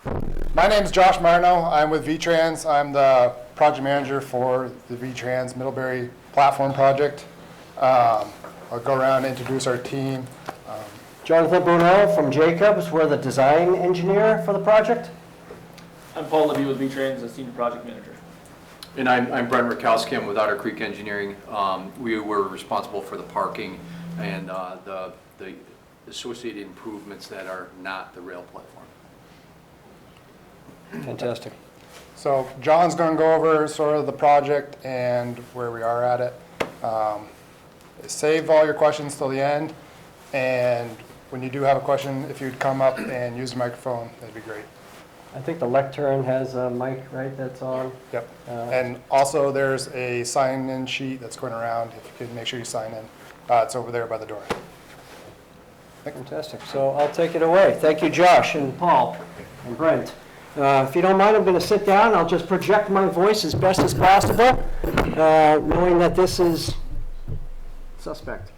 My name is Josh Marno. I'm with VTrans. I'm the project manager for the VTrans Middlebury platform project. I'll go around and introduce our team. Jonathan Brunel from Jacobs. We're the design engineer for the project. I'm Paul Levy with VTrans, a senior project manager. And I'm Brent Rakowski. I'm with Otter Creek Engineering. We were responsible for the parking and the associated improvements that are not the rail platform. Fantastic. So John's going to go over sort of the project and where we are at it. Save all your questions till the end, and when you do have a question, if you'd come up and use the microphone, that'd be great. I think the lectern has a mic, right, that's on. Yep. And also there's a sign-in sheet that's going around. If you could make sure you sign in. It's over there by the door. Fantastic. So I'll take it away. Thank you, Josh and Paul and Brent. If you don't mind, I'm going to sit down. I'll just project my voice as best as possible, knowing that this is suspect.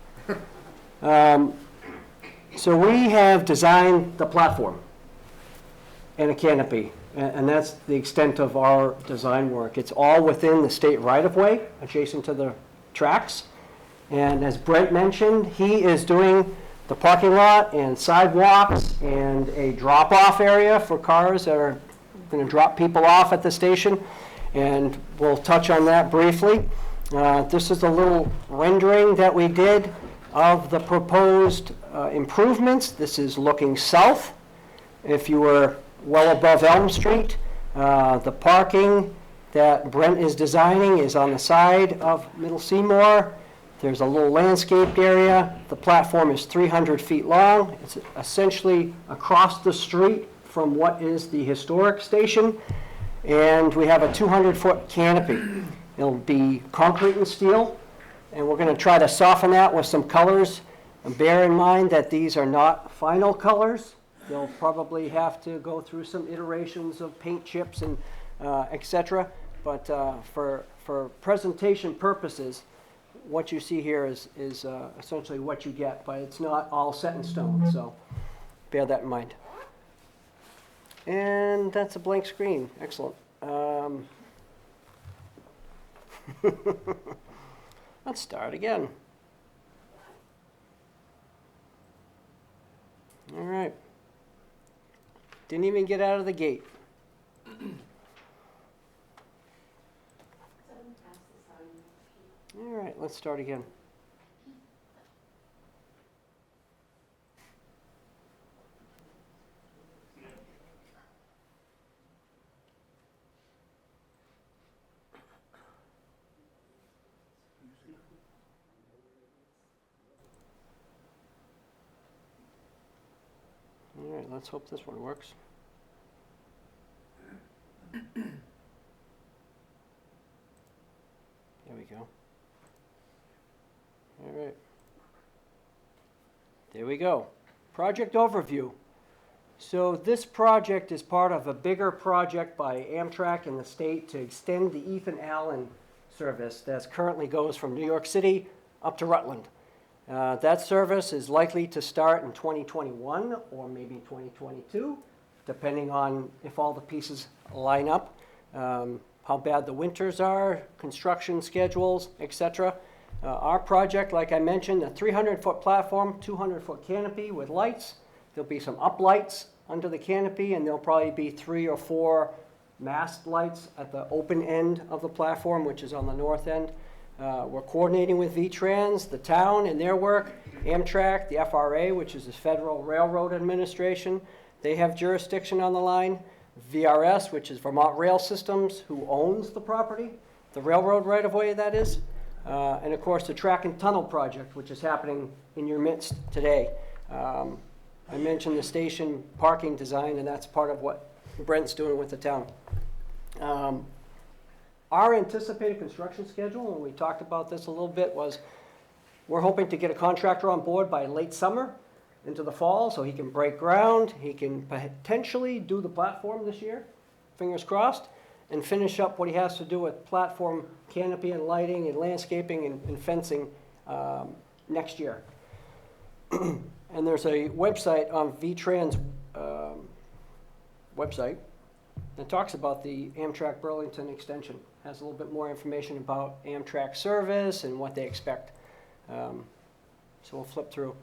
So we have designed the platform and a canopy, and that's the extent of our design work. It's all within the state right-of-way, adjacent to the tracks. And as Brent mentioned, he is doing the parking lot and sidewalks and a drop-off area for cars that are going to drop people off at the station. And we'll touch on that briefly. This is a little rendering that we did of the proposed improvements. This is looking south. If you were well above Elm Street, the parking that Brent is designing is on the side of Middle Seymour. There's a little landscaped area. The platform is 300 feet long. It's essentially across the street from what is the historic station. And we have a 200-foot canopy. It'll be concrete and steel. And we're going to try to soften that with some colors. And bear in mind that these are not final colors. They'll probably have to go through some iterations of paint chips and etc. But for presentation purposes, what you see here is essentially what you get, but it's not all set in stone, so bear that in mind. And that's a blank screen. Excellent. Let's start again. All right. Didn't even get out of the gate. All right, let's start again. All right, let's hope this one works. There we go. All right. There we go. Project overview. So this project is part of a bigger project by Amtrak and the state to extend the Ethan Allen service that currently goes from New York City up to Rutland. That service is likely to start in 2021 or maybe 2022, depending on if all the pieces line up, how bad the winters are, construction schedules, etc. Our project, like I mentioned, a 300-foot platform, 200-foot canopy with lights. There'll be some uplights under the canopy, and there'll probably be 3 or 4 mast lights at the open end of the platform, which is on the north end. We're coordinating with VTrans, the town, and their work, Amtrak, the FRA, which is the Federal Railroad Administration. They have jurisdiction on the line. VRS, which is Vermont Rail Systems, who owns the property, the railroad right-of-way, that is. And of course, the track and tunnel project, which is happening in your midst today. I mentioned the station parking design, and that's part of what Brent's doing with the town. Our anticipated construction schedule, and we talked about this a little bit, was we're hoping to get a contractor on board by late summer into the fall so he can break ground. He can potentially do the platform this year, fingers crossed, and finish up what he has to do with platform canopy and lighting and landscaping and fencing next year. And there's a website on VTrans website. It talks about the Amtrak Burlington extension. Has a little bit more information about Amtrak service and what they expect. So we'll flip through.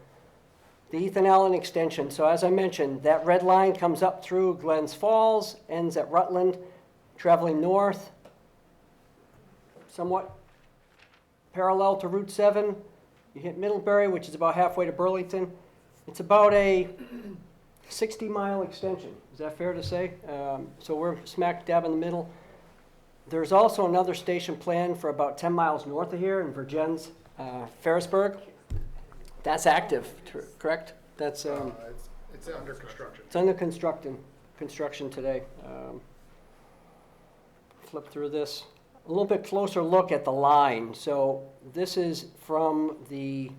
The Ethan Allen extension. So as I mentioned, that red line comes up through Glens Falls, ends at Rutland, traveling north, somewhat parallel to Route 7. You hit Middlebury, which is about halfway to Burlington. It's about a 60-mile extension. Is that fair to say? So we're smack dab in the middle. There's also another station planned for about 10 miles north of here in Virgins, Ferrisburg. That's active, correct? That's It's under construction. it's under construction today. Flip through this. A little bit closer look at the line. So this is from the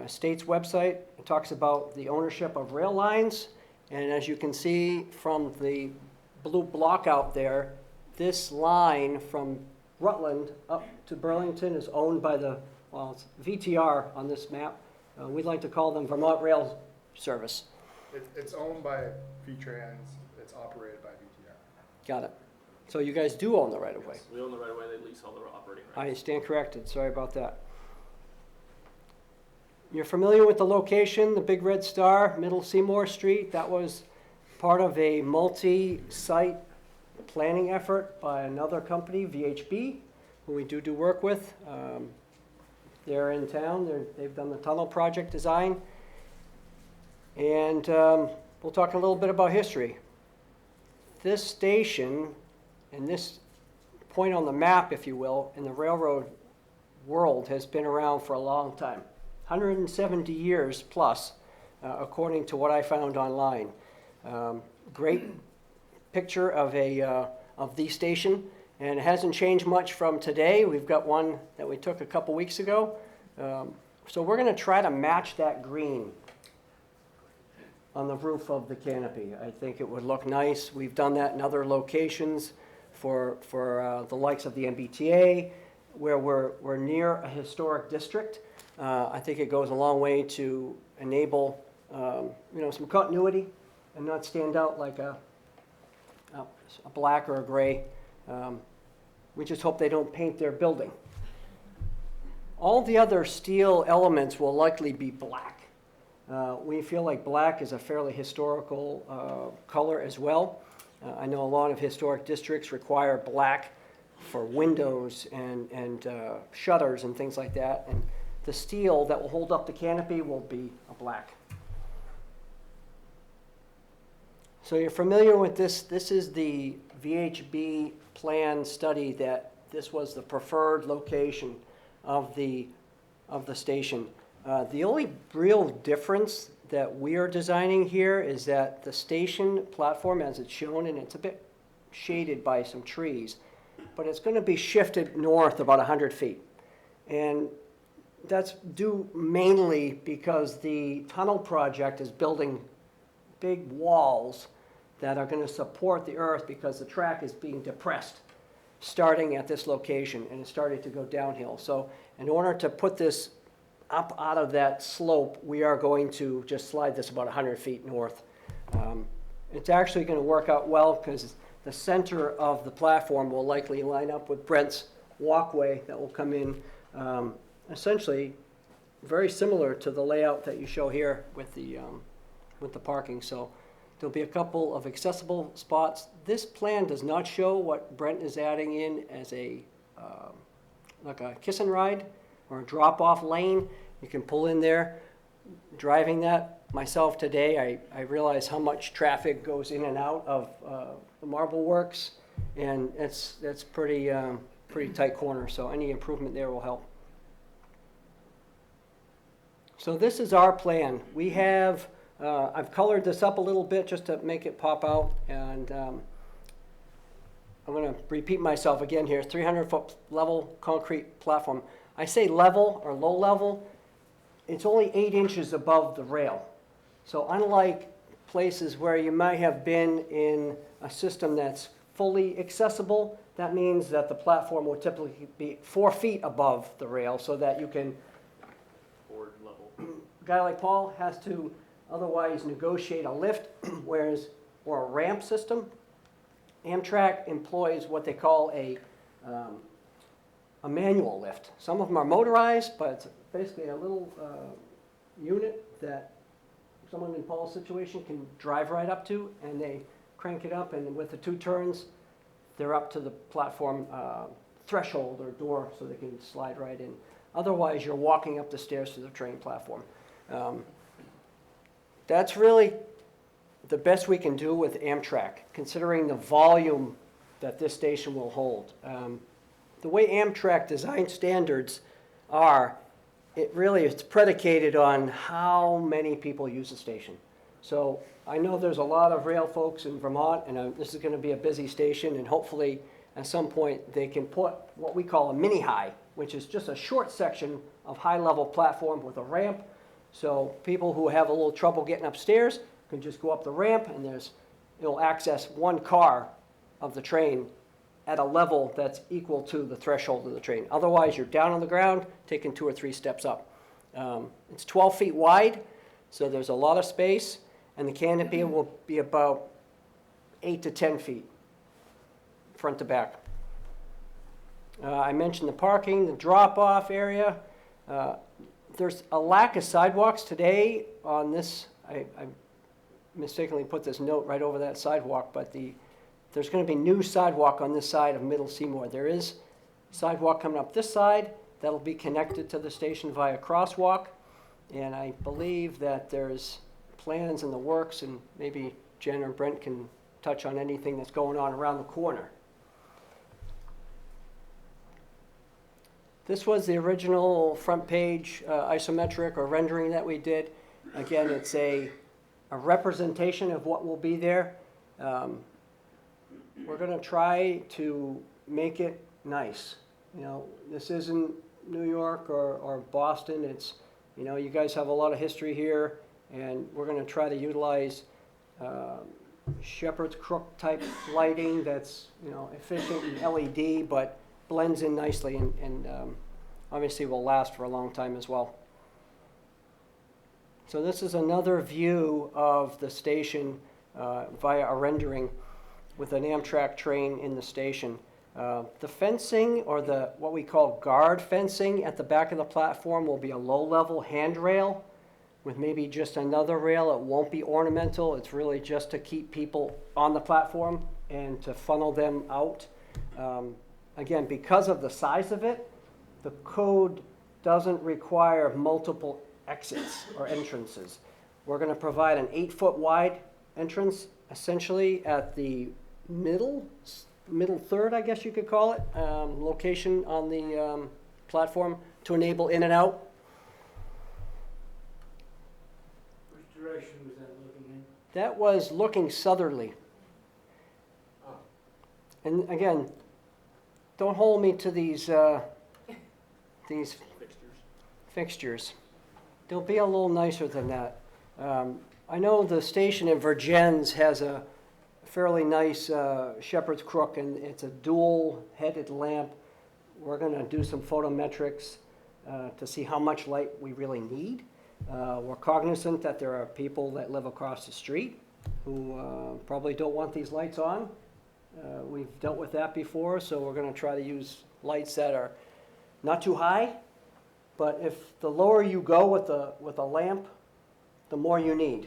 state's website. It talks about the ownership of rail lines. And as you can see from the blue block out there, this line from Rutland up to Burlington is owned by it's VTR on this map. We'd like to call them Vermont Rail Service. It's owned by VTrans, it's operated by VTR. Got it. So you guys do own the right of way. We own the right of way, they lease all the operating rights. I stand corrected, sorry about that. You're familiar with the location, the big red star, Middle Seymour Street. That was part of a multi-site planning effort by another company, VHB, who we do work with. They're in town, they've done the tunnel project design. And we'll talk a little bit about history. This station, and this point on the map, if you will, in the railroad world has been around for a long time. 170 years plus, according to what I found online. Great picture of the station, and it hasn't changed much from today. We've got one that we took a couple weeks ago. So we're going to try to match that green on the roof of the canopy. I think it would look nice. We've done that in other locations for the likes of the MBTA, where we're near a historic district. I think it goes a long way to enable some continuity and not stand out like a black or a gray. We just hope they don't paint their building. All the other steel elements will likely be black. We feel like black is a fairly historical color as well. I know a lot of historic districts require black for windows and shutters and things like that. And the steel that will hold up the canopy will be a black. So you're familiar with this. This is the VHB plan study that this was the preferred location of the station. The only real difference that we are designing here is that the station platform, as it's shown, and it's a bit shaded by some trees, but it's going to be shifted north about 100 feet. And that's due mainly because the tunnel project is building big walls that are going to support the earth because the track is being depressed starting at this location and it's starting to go downhill. So in order to put this up out of that slope, we are going to just slide this about 100 feet north. It's actually going to work out well because the center of the platform will likely line up with Brent's walkway that will come in, essentially very similar to the layout that you show here with the parking. So there'll be a couple of accessible spots. This plan does not show what Brent is adding in as like a kiss and ride or a drop-off lane. You can pull in there. Driving that myself today, I realize how much traffic goes in and out of the Marble Works, and that's pretty tight corner. So any improvement there will help. So this is our plan. We have I've colored this up a little bit just to make it pop out, and I'm going to repeat myself again here. 300-foot level concrete platform. I say level or low level. It's only 8 inches above the rail. So unlike places where you might have been in a system that's fully accessible, that means that the platform will typically be 4 feet above the rail so that you can, Board level. a guy like Paul has to otherwise negotiate a lift, whereas or a ramp system. Amtrak employs what they call a manual lift. Some of them are motorized, but it's basically a little unit that someone in Paul's situation can drive right up to, and they crank it up, and with the 2 turns, they're up to the platform threshold or door so they can slide right in. Otherwise, you're walking up the stairs to the train platform. That's really the best we can do with Amtrak, considering the volume that this station will hold. The way Amtrak design standards are, it's predicated on how many people use the station. So I know there's a lot of rail folks in Vermont, and this is going to be a busy station, and hopefully at some point they can put what we call a mini high, which is just a short section of high-level platform with a ramp. So people who have a little trouble getting upstairs can just go up the ramp, and it'll access 1 car of the train at a level that's equal to the threshold of the train. Otherwise, you're down on the ground, taking 2 or 3 steps up. It's 12 feet wide, so there's a lot of space, and the canopy will be about 8 to 10 feet, front to back. I mentioned the parking, the drop-off area. There's a lack of sidewalks today on this. I mistakenly put this note right over that sidewalk, but there's going to be new sidewalk on this side of Middle Seymour. There is sidewalk coming up this side that'll be connected to the station via crosswalk, and I believe that there's plans in the works, and maybe Jen or Brent can touch on anything that's going on around the corner. This was the original front page isometric or rendering that we did. Again, it's a representation of what will be there. We're going to try to make it nice. This isn't New York or Boston. It's, you guys have a lot of history here, and we're going to try to utilize Shepherd's Crook type lighting that's, efficient and LED, but blends in nicely and obviously will last for a long time as well. So this is another view of the station via a rendering with an Amtrak train in the station. The fencing, or what we call guard fencing at the back of the platform, will be a low-level handrail with maybe just another rail. It won't be ornamental. It's really just to keep people on the platform and to funnel them out. Again, because of the size of it, the code doesn't require multiple exits or entrances. We're going to provide an 8-foot wide entrance, essentially at the middle third, I guess you could call it, location on the platform to enable in and out. Which direction was that looking in? That was looking southerly. Oh. And again, don't hold me to these fixtures. They'll be a little nicer than that. I know the station in Vergennes has a fairly nice Shepherd's Crook, and it's a dual-headed lamp. We're going to do some photometrics to see how much light we really need. We're cognizant that there are people that live across the street who probably don't want these lights on. We've dealt with that before, so we're going to try to use lights that are not too high, but if the lower you go with a lamp, the more you need.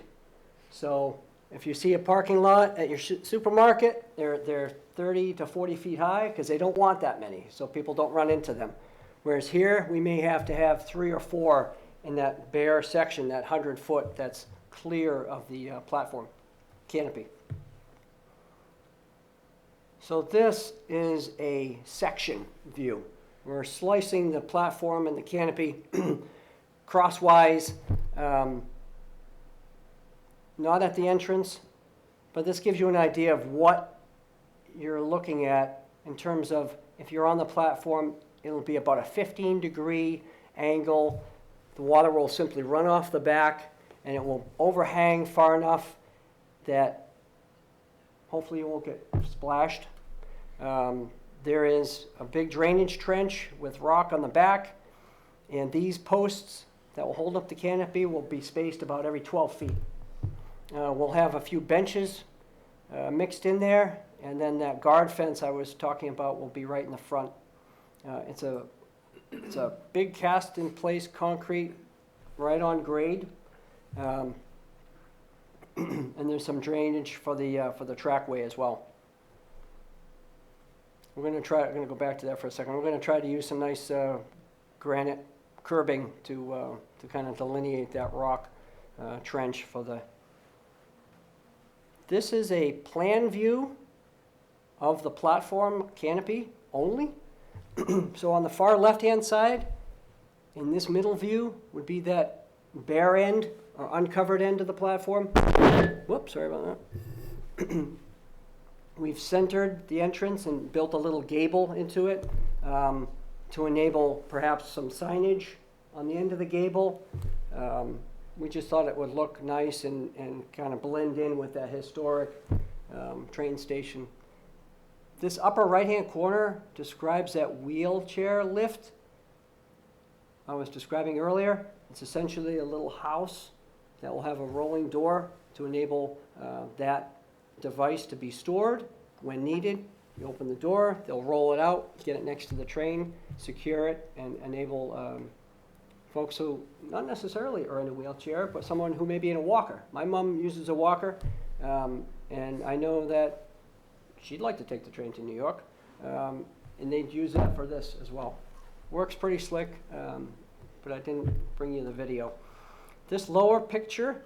So if you see a parking lot at your supermarket, they're 30 to 40 feet high because they don't want that many, so people don't run into them. Whereas here, we may have to have 3 or 4 in that bare section, that 100-foot that's clear of the platform canopy. So this is a section view. We're slicing the platform and the canopy crosswise, not at the entrance, but this gives you an idea of what you're looking at in terms of if you're on the platform, it'll be about a 15-degree angle. The water will simply run off the back, and it will overhang far enough that hopefully you won't get splashed. There is a big drainage trench with rock on the back, and these posts that will hold up the canopy will be spaced about every 12 feet. We'll have a few benches mixed in there. And then that guard fence I was talking about will be right in the front. It's a big cast-in-place concrete, right on grade. And there's some drainage for the trackway as well. I'm going to go back to that for a second. We're going to try to use some nice granite curbing to kind of delineate that rock trench for the. This is a plan view of the platform canopy only. So on the far left-hand side, in this middle view, would be that bare end or uncovered end of the platform. Whoops, sorry about that. We've centered the entrance and built a little gable into it to enable perhaps some signage on the end of the gable. We just thought it would look nice and kind of blend in with that historic train station. This upper right-hand corner describes that wheelchair lift I was describing earlier. It's essentially a little house that will have a rolling door to enable that device to be stored when needed. You open the door, they'll roll it out, get it next to the train, secure it, and enable folks who not necessarily are in a wheelchair, but someone who may be in a walker. My mom uses a walker, and I know that she'd like to take the train to New York, and they'd use that for this as well. Works pretty slick, but I didn't bring you the video. This lower picture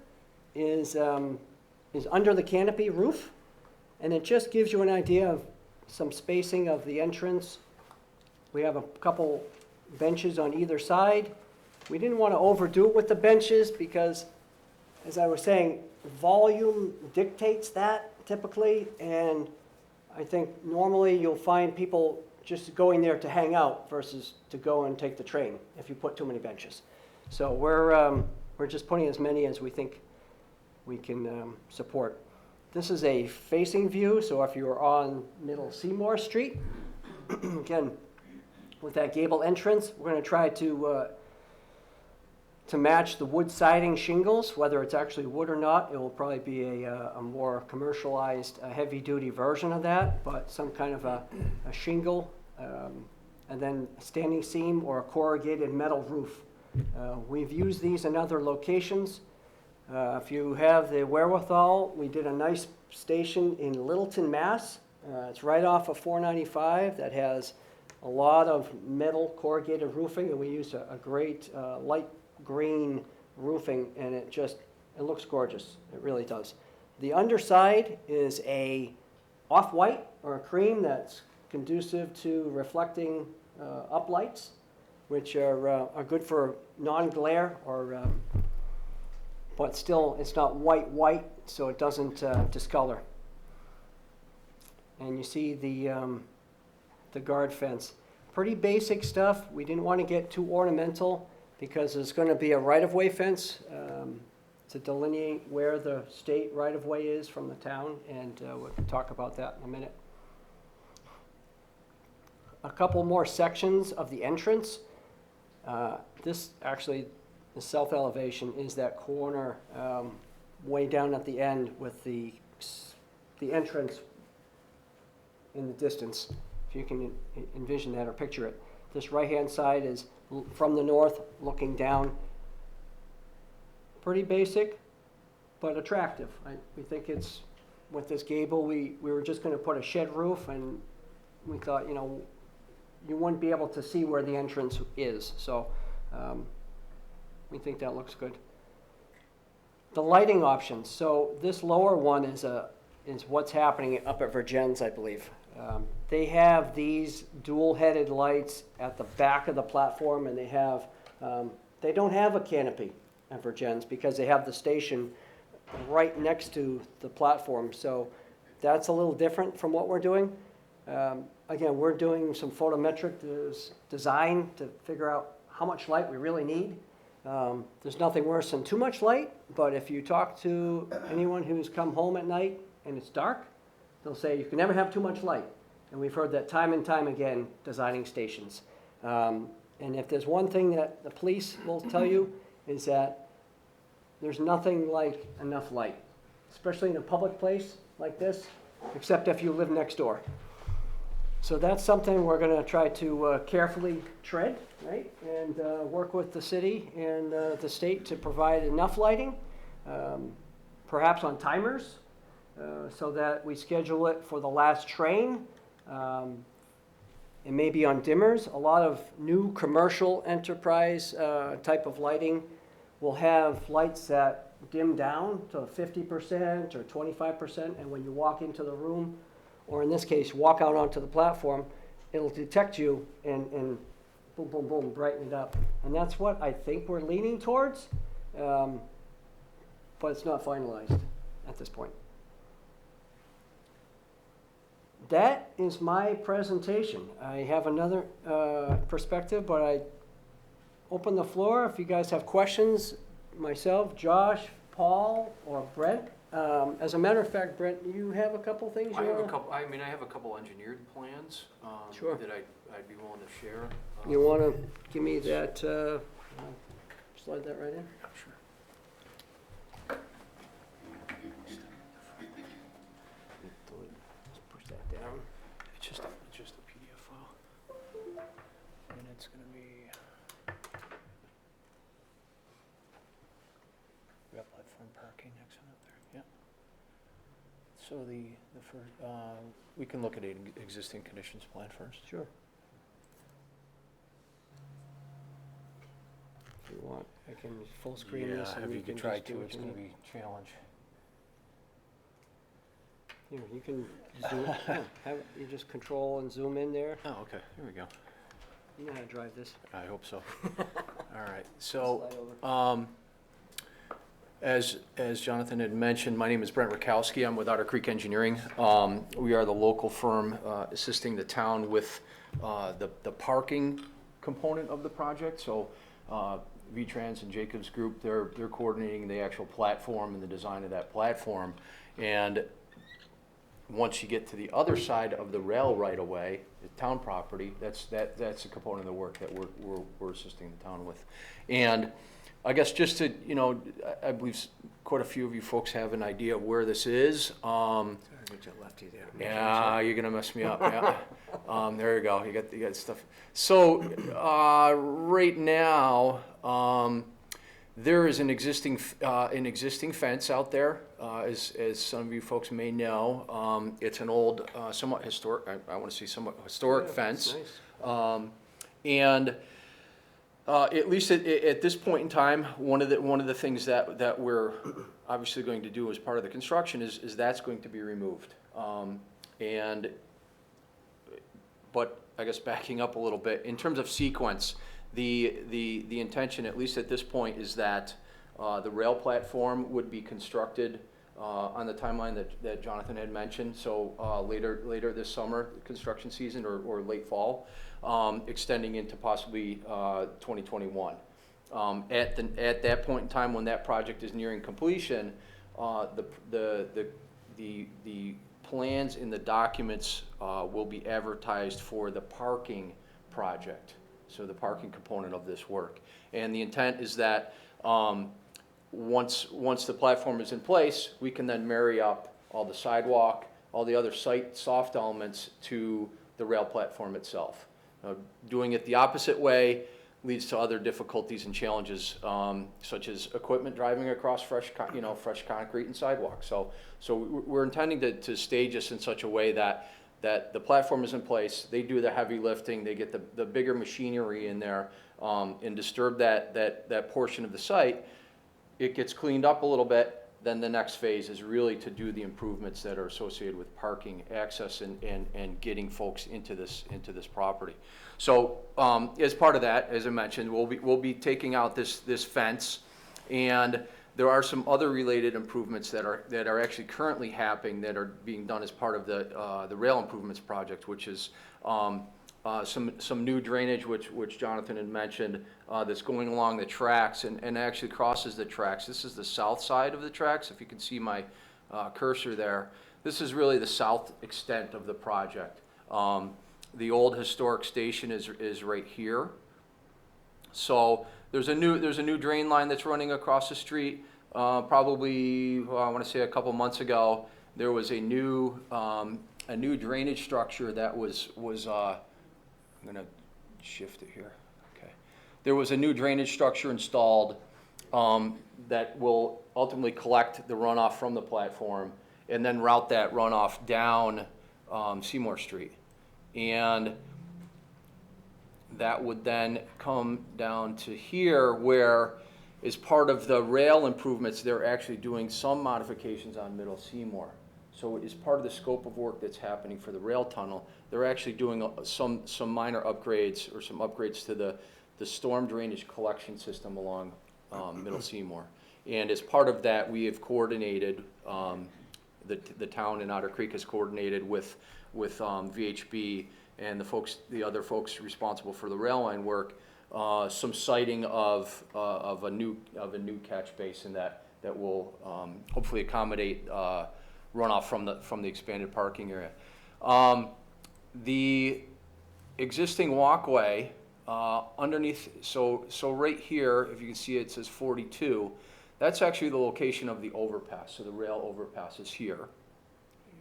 is under the canopy roof, and it just gives you an idea of some spacing of the entrance. We have a couple benches on either side. We didn't want to overdo it with the benches because, as I was saying, volume dictates that typically, and I think normally you'll find people just going there to hang out versus to go and take the train if you put too many benches. So we're just putting as many as we think we can support. This is a facing view, so if you're on Middle Seymour Street, again, with that gable entrance, we're going to try to match the wood siding shingles, whether it's actually wood or not. It will probably be a more commercialized, heavy-duty version of that, but some kind of a shingle, and then a standing seam or a corrugated metal roof. We've used these in other locations. If you have the wherewithal, we did a nice station in Littleton, Mass. It's right off of 495 that has a lot of metal corrugated roofing, and we used a great light green roofing, and it looks gorgeous. It really does. The underside is a off-white or a cream that's conducive to reflecting uplights, which are good for non-glare or but still it's not white, so it doesn't discolor. And you see the guard fence. Pretty basic stuff. We didn't want to get too ornamental because there's going to be a right-of-way fence to delineate where the state right-of-way is from the town, and we'll talk about that in a minute. A couple more sections of the entrance. This actually, the south elevation is that corner way down at the end with the entrance in the distance, if you can envision that or picture it. This right-hand side is from the north looking down. Pretty basic, but attractive. We think it's, with this gable, we were just going to put a shed roof, and we thought, you wouldn't be able to see where the entrance is. So we think that looks good. The lighting options. So this lower one is what's happening up at Virgins, I believe. They have these dual-headed lights at the back of the platform, and they don't have a canopy at Virgins because they have the station right next to the platform. So that's a little different from what we're doing. Again, we're doing some photometric design to figure out how much light we really need. There's nothing worse than too much light, but if you talk to anyone who's come home at night and it's dark, they'll say you can never have too much light. And we've heard that time and time again designing stations. And if there's one thing that the police will tell you is that there's nothing like enough light. especially in a public place like this, except if you live next door. So that's something we're gonna try to carefully tread, right? And work with the city and the state to provide enough lighting, perhaps on timers, so that we schedule it for the last train. It may be on dimmers. A lot of new commercial enterprise type of lighting will have lights that dim down to 50% or 25%, and when you walk into the room, or in this case, walk out onto the platform, it'll detect you and boom, boom, boom, brighten it up. And that's what I think we're leaning towards, but it's not finalized at this point. That is my presentation. I have another perspective, but I open the floor if you guys have questions. Myself, Josh, Paul, or Brent. As a matter of fact, Brent, you have a couple things I you have a want couple, I mean, I have a couple engineered plans Sure. that I'd be willing to share. You want to give me that, slide that right in? Yeah, sure. Just push that down. It's just a PDF file. And it's going to be rail platform parking, next one up there. Yeah. So the first, we can look at an existing conditions plan first. Sure. If you want, I can full screen this Yeah, and if you you can could try just do to, what it's you going to need. be a challenge. Here, you can zoom, you just control and zoom in there. Oh, okay, here we go. You know how to drive this. I hope so. All right, so, Slide over. as Jonathan had mentioned, my name is Brent Rakowski. I'm with Otter Creek Engineering. We are the local firm assisting the town with the parking component of the project. So V-Trans and Jacobs Group, they're coordinating the actual platform and the design of that platform. And once you get to the other side of the rail right-of-way, the town property, that's a component of the work that we're assisting the town with. And I guess just to, I believe quite a few of you folks have an idea of where this is. Get your lefty there. Yeah, you're gonna mess me up. Yeah. There you go. You got stuff. So right now, there is an existing fence out there, as some of you folks may know. It's an old, somewhat historic. I want to say somewhat historic fence. Nice. And at least at this point in time, one of the things that we're obviously going to do as part of the construction is that's going to be removed. But I guess backing up a little bit, in terms of sequence, the intention, at least at this point, is that the rail platform would be constructed on the timeline that Jonathan had mentioned. So later this summer, construction season, or late fall, extending into possibly 2021. At that point in time, when that project is nearing completion, the plans in the documents will be advertised for the parking project, so the parking component of this work. And the intent is that once the platform is in place, we can then marry up all the sidewalk, all the other site soft elements to the rail platform itself. Doing it the opposite way leads to other difficulties and challenges, such as equipment driving across fresh concrete and sidewalks. So we're intending to stage this in such a way that the platform is in place, they do the heavy lifting, they get the bigger machinery in there, and disturb that portion of the site. It gets cleaned up a little bit. Then the next phase is really to do the improvements that are associated with parking, access, and getting folks into this property. So as part of that, as I mentioned, we'll be taking out this fence, and there are some other related improvements that are actually currently happening that are being done as part of the rail improvements project, which is some new drainage, which Jonathan had mentioned, that's going along the tracks and actually crosses the tracks. This is the south side of the tracks. If you can see my cursor there, this is really the south extent of the project. The old historic station is right here. So there's a new drain line that's running across the street. probably, well, I want to say a couple months ago, there was a new drainage structure that was I'm gonna shift it here, okay. There was a new drainage structure installed, that will ultimately collect the runoff from the platform and then route that runoff down, Seymour Street. And that would then come down to here, where as part of the rail improvements, they're actually doing some modifications on Middle Seymour. So as part of the scope of work that's happening for the rail tunnel, they're actually doing some minor upgrades, or some upgrades to the storm drainage collection system along Middle Seymour. And as part of that, we have coordinated, the town in Otter Creek has coordinated with VHB and the other folks responsible for the rail line work, some siting of a new catch basin that will hopefully accommodate runoff from the expanded parking area. The existing walkway underneath, so right here, if you can see, it says 42. That's actually the location of the overpass. So the rail overpass is here.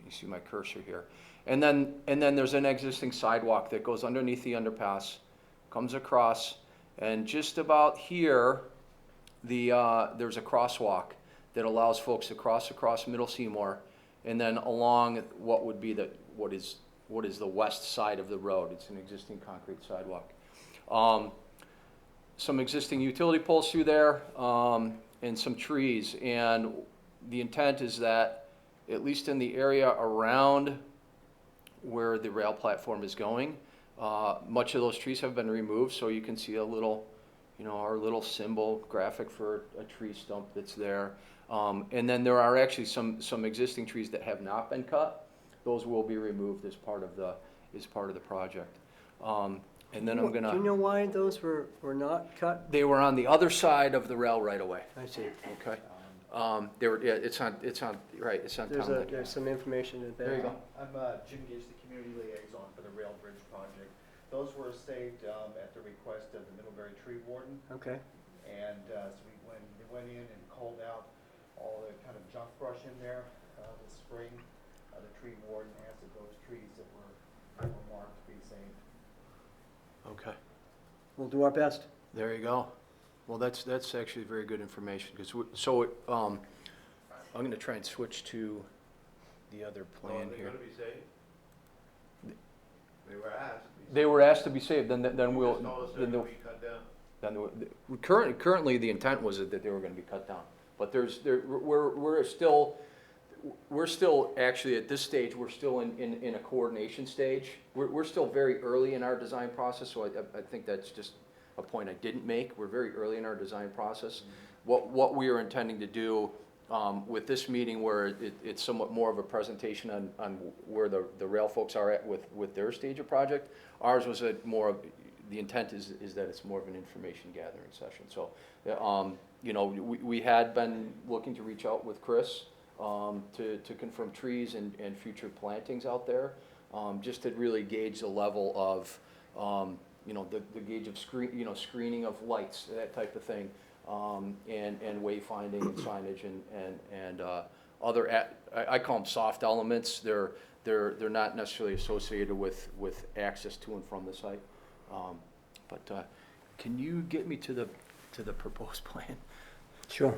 You see my cursor here. And then there's an existing sidewalk that goes underneath the underpass, comes across, and just about here, there's a crosswalk that allows folks to cross across Middle Seymour, and then along what would be what is the west side of the road. It's an existing concrete sidewalk. Some existing utility poles through there, and some trees. And the intent is that, at least in the area around where the rail platform is going, much of those trees have been removed, so you can see a little, our little symbol graphic for a tree stump that's there. And then there are actually some existing trees that have not been cut. Those will be removed as part of the project. And then I'm gonna. Do you know why those were not cut? They were on the other side of the rail right away. I see. Okay. They were. Yeah, it's on. Right. It's on town. There's some information in there. There you go. I'm Jim Gage, the community liaison for the Rail Bridge project. Those were saved at the request of the Middlebury tree warden. Okay. And so when they went in and culled out all the kind of junk brush in there this spring, the tree warden asked that those trees that were marked be saved. Okay. We'll do our best. There you go. Well, that's actually very good information, because I'm going to try and switch to the other plan here. Are they going to be saved? They were asked. They were asked to be saved. Then we'll. Just told us they're going to be cut down. Currently, the intent was that they were going to be cut down, but we're still actually at this stage. We're still in a coordination stage. We're still very early in our design process, so I think that's just a point I didn't make. We're very early in our design process. Mm-hmm. What we are intending to do with this meeting, where it's somewhat more of a presentation on where the rail folks are at with their stage of project. Ours was the intent is that it's more of an information gathering session. So, we had been looking to reach out with Chris to confirm trees and future plantings out there, just to really gauge the level of, the gauge of screening of lights, that type of thing, and wayfinding and signage and other, I call them soft elements. They're not necessarily associated with access to and from the site. But can you get me to the proposed plan? Sure.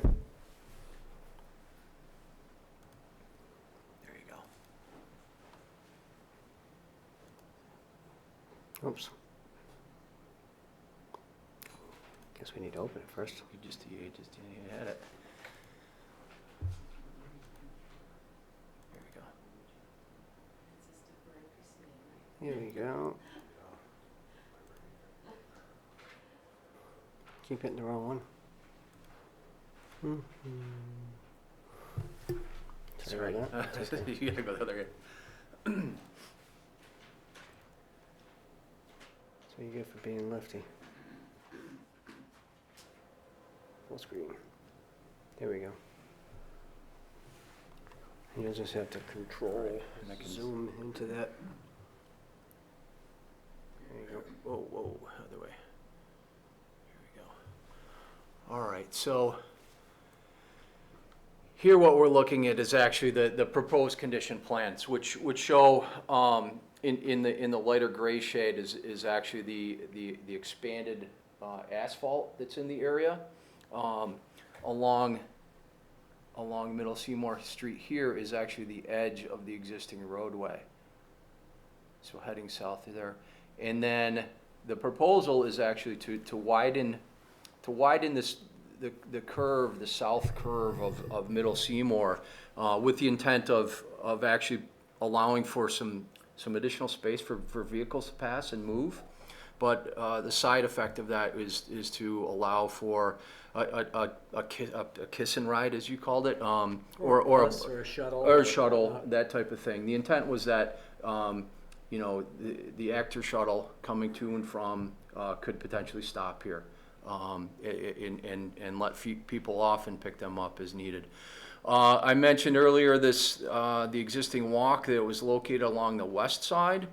There you go. Oops. Guess we need to open it first. You had it. There we go. Here we go. Keep hitting the wrong one. Sorry. You gotta go the other way. That's what you get for being lefty. Full screen. There we go. You just have to control And I can zoom into that. There you go. Whoa, other way. Here we go. All right, so Here, what we're looking at is actually the proposed condition plans, which would show, in the lighter gray shade is actually the expanded asphalt that's in the area. Along Middle Seymour Street here is actually the edge of the existing roadway. So heading south of there. And then the proposal is actually to widen this, the curve, the south curve of Middle Seymour, with the intent of actually allowing for some additional space for vehicles to pass and move. But the side effect of that is to allow for a kiss and ride, as you called it, or a shuttle. Or a shuttle, that type of thing. The intent was that, you know, the actor shuttle coming to and from could potentially stop here, and let people off and pick them up as needed. I mentioned earlier the existing walk that was located along the west side.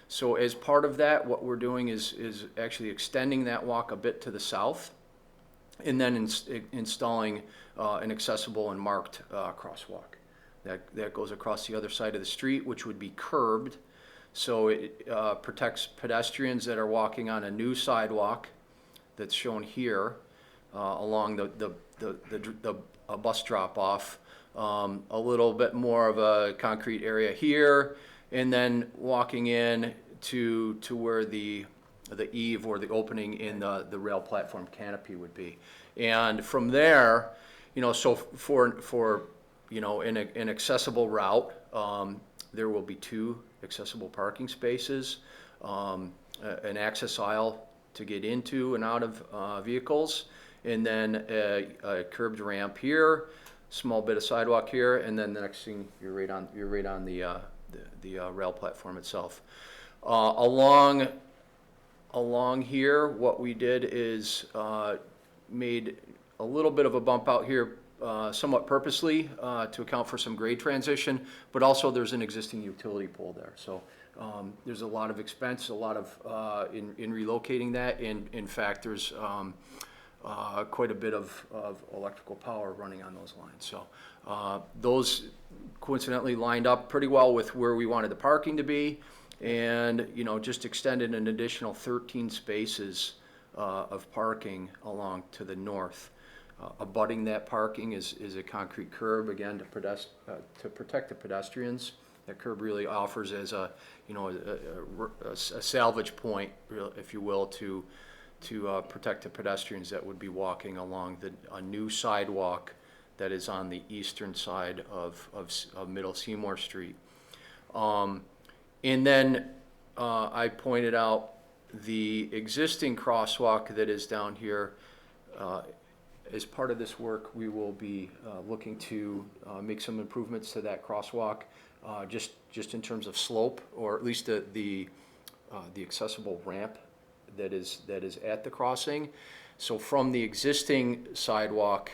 So as part of that, what we're doing is actually extending that walk a bit to the south, and then installing an accessible and marked crosswalk that goes across the other side of the street, which would be curbed. So it protects pedestrians that are walking on a new sidewalk that's shown here, along the bus drop-off, a little bit more of a concrete area here, and then walking in to where the eave or the opening in the rail platform canopy would be. And from there, you know, so for you know, an accessible route, there will be 2 accessible parking spaces, an access aisle to get into and out of vehicles, and then a curbed ramp here, small bit of sidewalk here, and then the next thing you're right on the rail platform itself. Along here, what we did is made a little bit of a bump out here, somewhat purposely, to account for some grade transition, but also there's an existing utility pole there. So there's a lot of expense, a lot of in relocating that, and in fact there's quite a bit of electrical power running on those lines. So those coincidentally lined up pretty well with where we wanted the parking to be, and you know, just extended an additional 13 spaces of parking along to the north. Abutting that parking is a concrete curb, again, to protect the pedestrians. That curb really offers as a, you know, a salvage point, if you will, to protect the pedestrians that would be walking along a new sidewalk that is on the eastern side of Middle Seymour Street. And then I pointed out the existing crosswalk that is down here. As part of this work, we will be looking to make some improvements to that crosswalk, just in terms of slope, or at least the accessible ramp that is at the crossing. So from the existing sidewalk,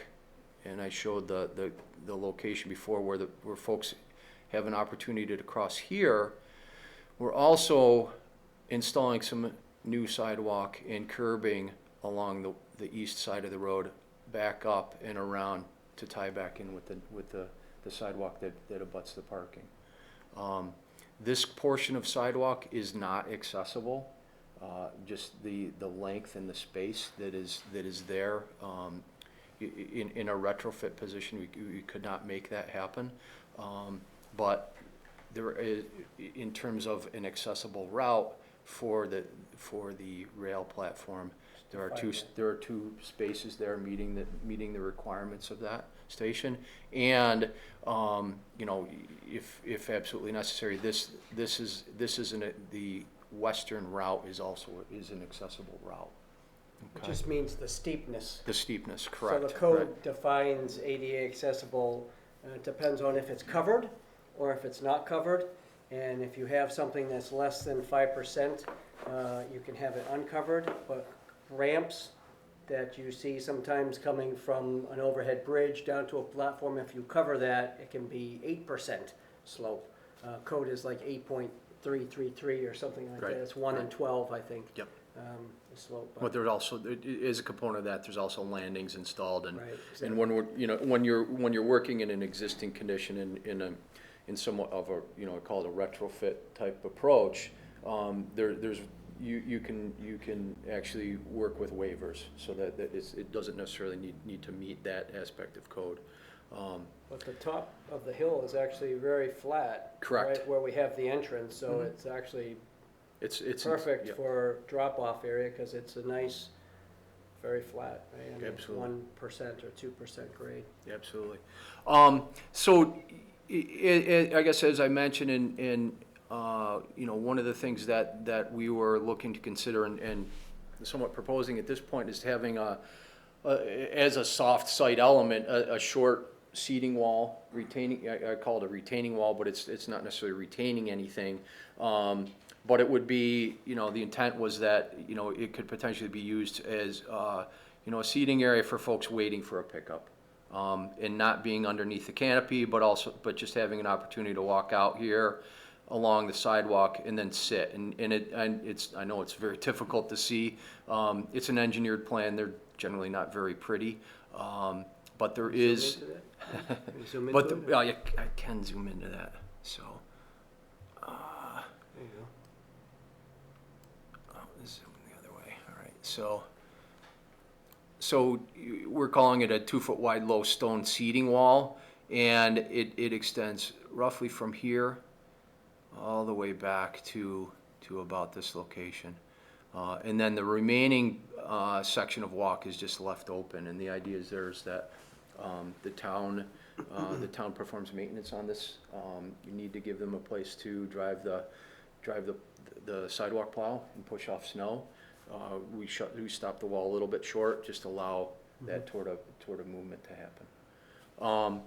and I showed the location before where folks have an opportunity to cross here, we're also installing some new sidewalk and curbing along the east side of the road, back up and around to tie back in with the sidewalk that abuts the parking. This portion of sidewalk is not accessible. Just the length and the space that is there, in a retrofit position, we could not make that happen. But there is, in terms of an accessible route for the rail platform, there are two spaces there meeting the requirements of that station. And you know, if absolutely necessary, this isn't the western route is an accessible route. It just means the steepness. The steepness, correct. So the code right. defines ADA accessible, it depends on if it's covered or if it's not covered. And if you have something that's less than 5%, you can have it uncovered. But ramps that you see sometimes coming from an overhead bridge down to a platform, if you cover that, it can be 8% slope. Code is like 8.333 or something like Right. that. It's 1 in 12, I think. Yep. the slope. But there's also, as a component of that, there's also landings installed, and, Right, and when we're, you know, when you're working in an existing condition in somewhat of a, you know, call it a retrofit type approach, you can actually work with waivers, so that it doesn't necessarily need to meet that aspect of code. But the top of the hill is actually very flat. Correct. Right where we have the entrance, so it's actually It's perfect yeah. for drop-off area, because it's a nice, very flat, right? I mean, Absolutely. 1% or 2% grade. Absolutely. So, I guess as I mentioned you know, one of the things that we were looking to consider and somewhat proposing at this point is having as a soft site element, a short seating wall, retaining, I call it a retaining wall, but it's not necessarily retaining anything. But it would be, you know, the intent was that, you know, it could potentially be used as, you know, a seating area for folks waiting for a pickup. And not being underneath the canopy, but just having an opportunity to walk out here along the sidewalk and then sit. And I know it's very difficult to see. It's an engineered plan. They're generally not very pretty. But there is. Zoom into that? Can you zoom But into it? I can zoom into that. So. There you go. Zoom the other way. All right. So we're calling it a 2-foot wide low stone seating wall, and it extends roughly from here all the way back to about this location. And then the remaining section of walk is just left open, and the idea is that the town performs maintenance on this. You need to give them a place to drive the sidewalk plow and push off snow. We stopped the wall a little bit short, just allow that toward a movement to happen.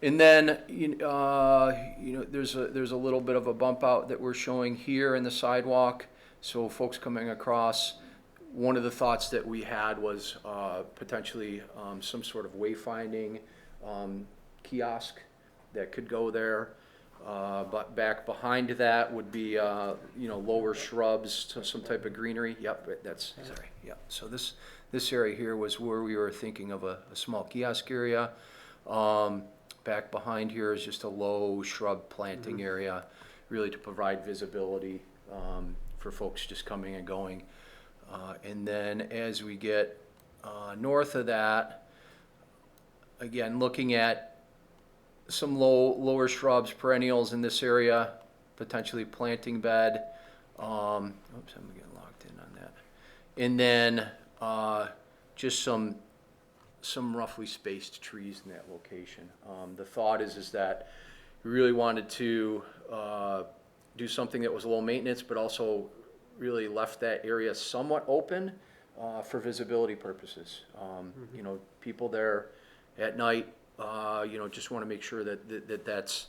And then you know, there's a little bit of a bump out that we're showing here in the sidewalk. So folks coming across, one of the thoughts that we had was potentially some sort of wayfinding kiosk that could go there. But back behind that would be, you know, lower shrubs, some type of greenery. Yep, that's, sorry, yep. So this area here was where we were thinking of a small kiosk area. Back behind here is just a low shrub planting area, really to provide visibility for folks just coming and going. And then as we get north of that, again, looking at some lower shrubs, perennials in this area, potentially planting bed. Oops, I'm getting locked in on that. And then just some roughly spaced trees in that location. The thought is that we really wanted to do something that was low maintenance, but also really left that area somewhat open for visibility purposes. You know, people there at night, you know, just want to make sure that's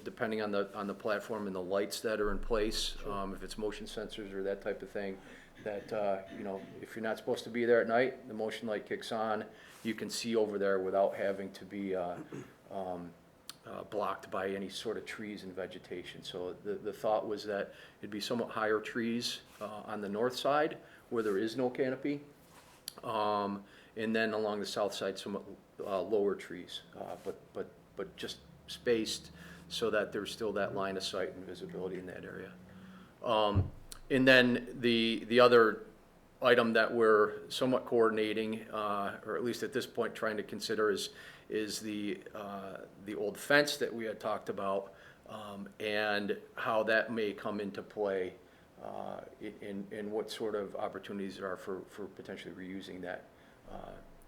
depending on the platform and the lights that are in place, if it's motion sensors or that type of thing, that you know, if you're not supposed to be there at night, the motion light kicks on, you can see over there without having to be blocked by any sort of trees and vegetation. So the thought was that it'd be somewhat higher trees on the north side where there is no canopy, and then along the south side somewhat lower trees, but just spaced so that there's still that line of sight and visibility in that area. And then the other item that we're somewhat coordinating, or at least at this point trying to consider, is the old fence that we had talked about, and how that may come into play, and what sort of opportunities there are for potentially reusing that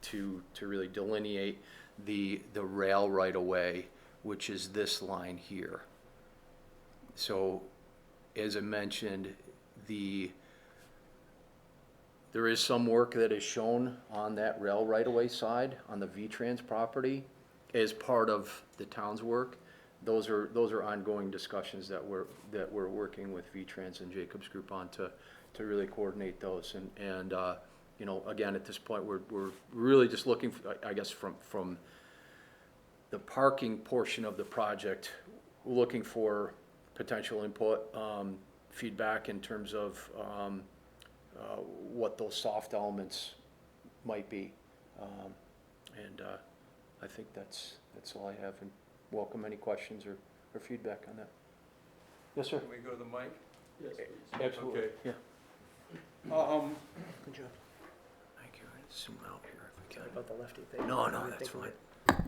to really delineate the rail right of way, which is this line here. So, as I mentioned, there is some work that is shown on that rail right-of-way side on the V-Trans property as part of the town's work. Those are ongoing discussions that we're working with V-Trans and Jacobs Group on to really coordinate those. And you know, again, at this point, we're really just looking for, I guess, from the parking portion of the project, looking for potential input, feedback in terms of what those soft elements might be. And I think that's all I have, and welcome any questions or feedback on that. Yes, sir. Can we go to the mic? Yes, please. Absolutely. Okay. Yeah. Good job. Thank you. Zoom out here if we Sorry can. about the lefty thing. No, I that's think fine.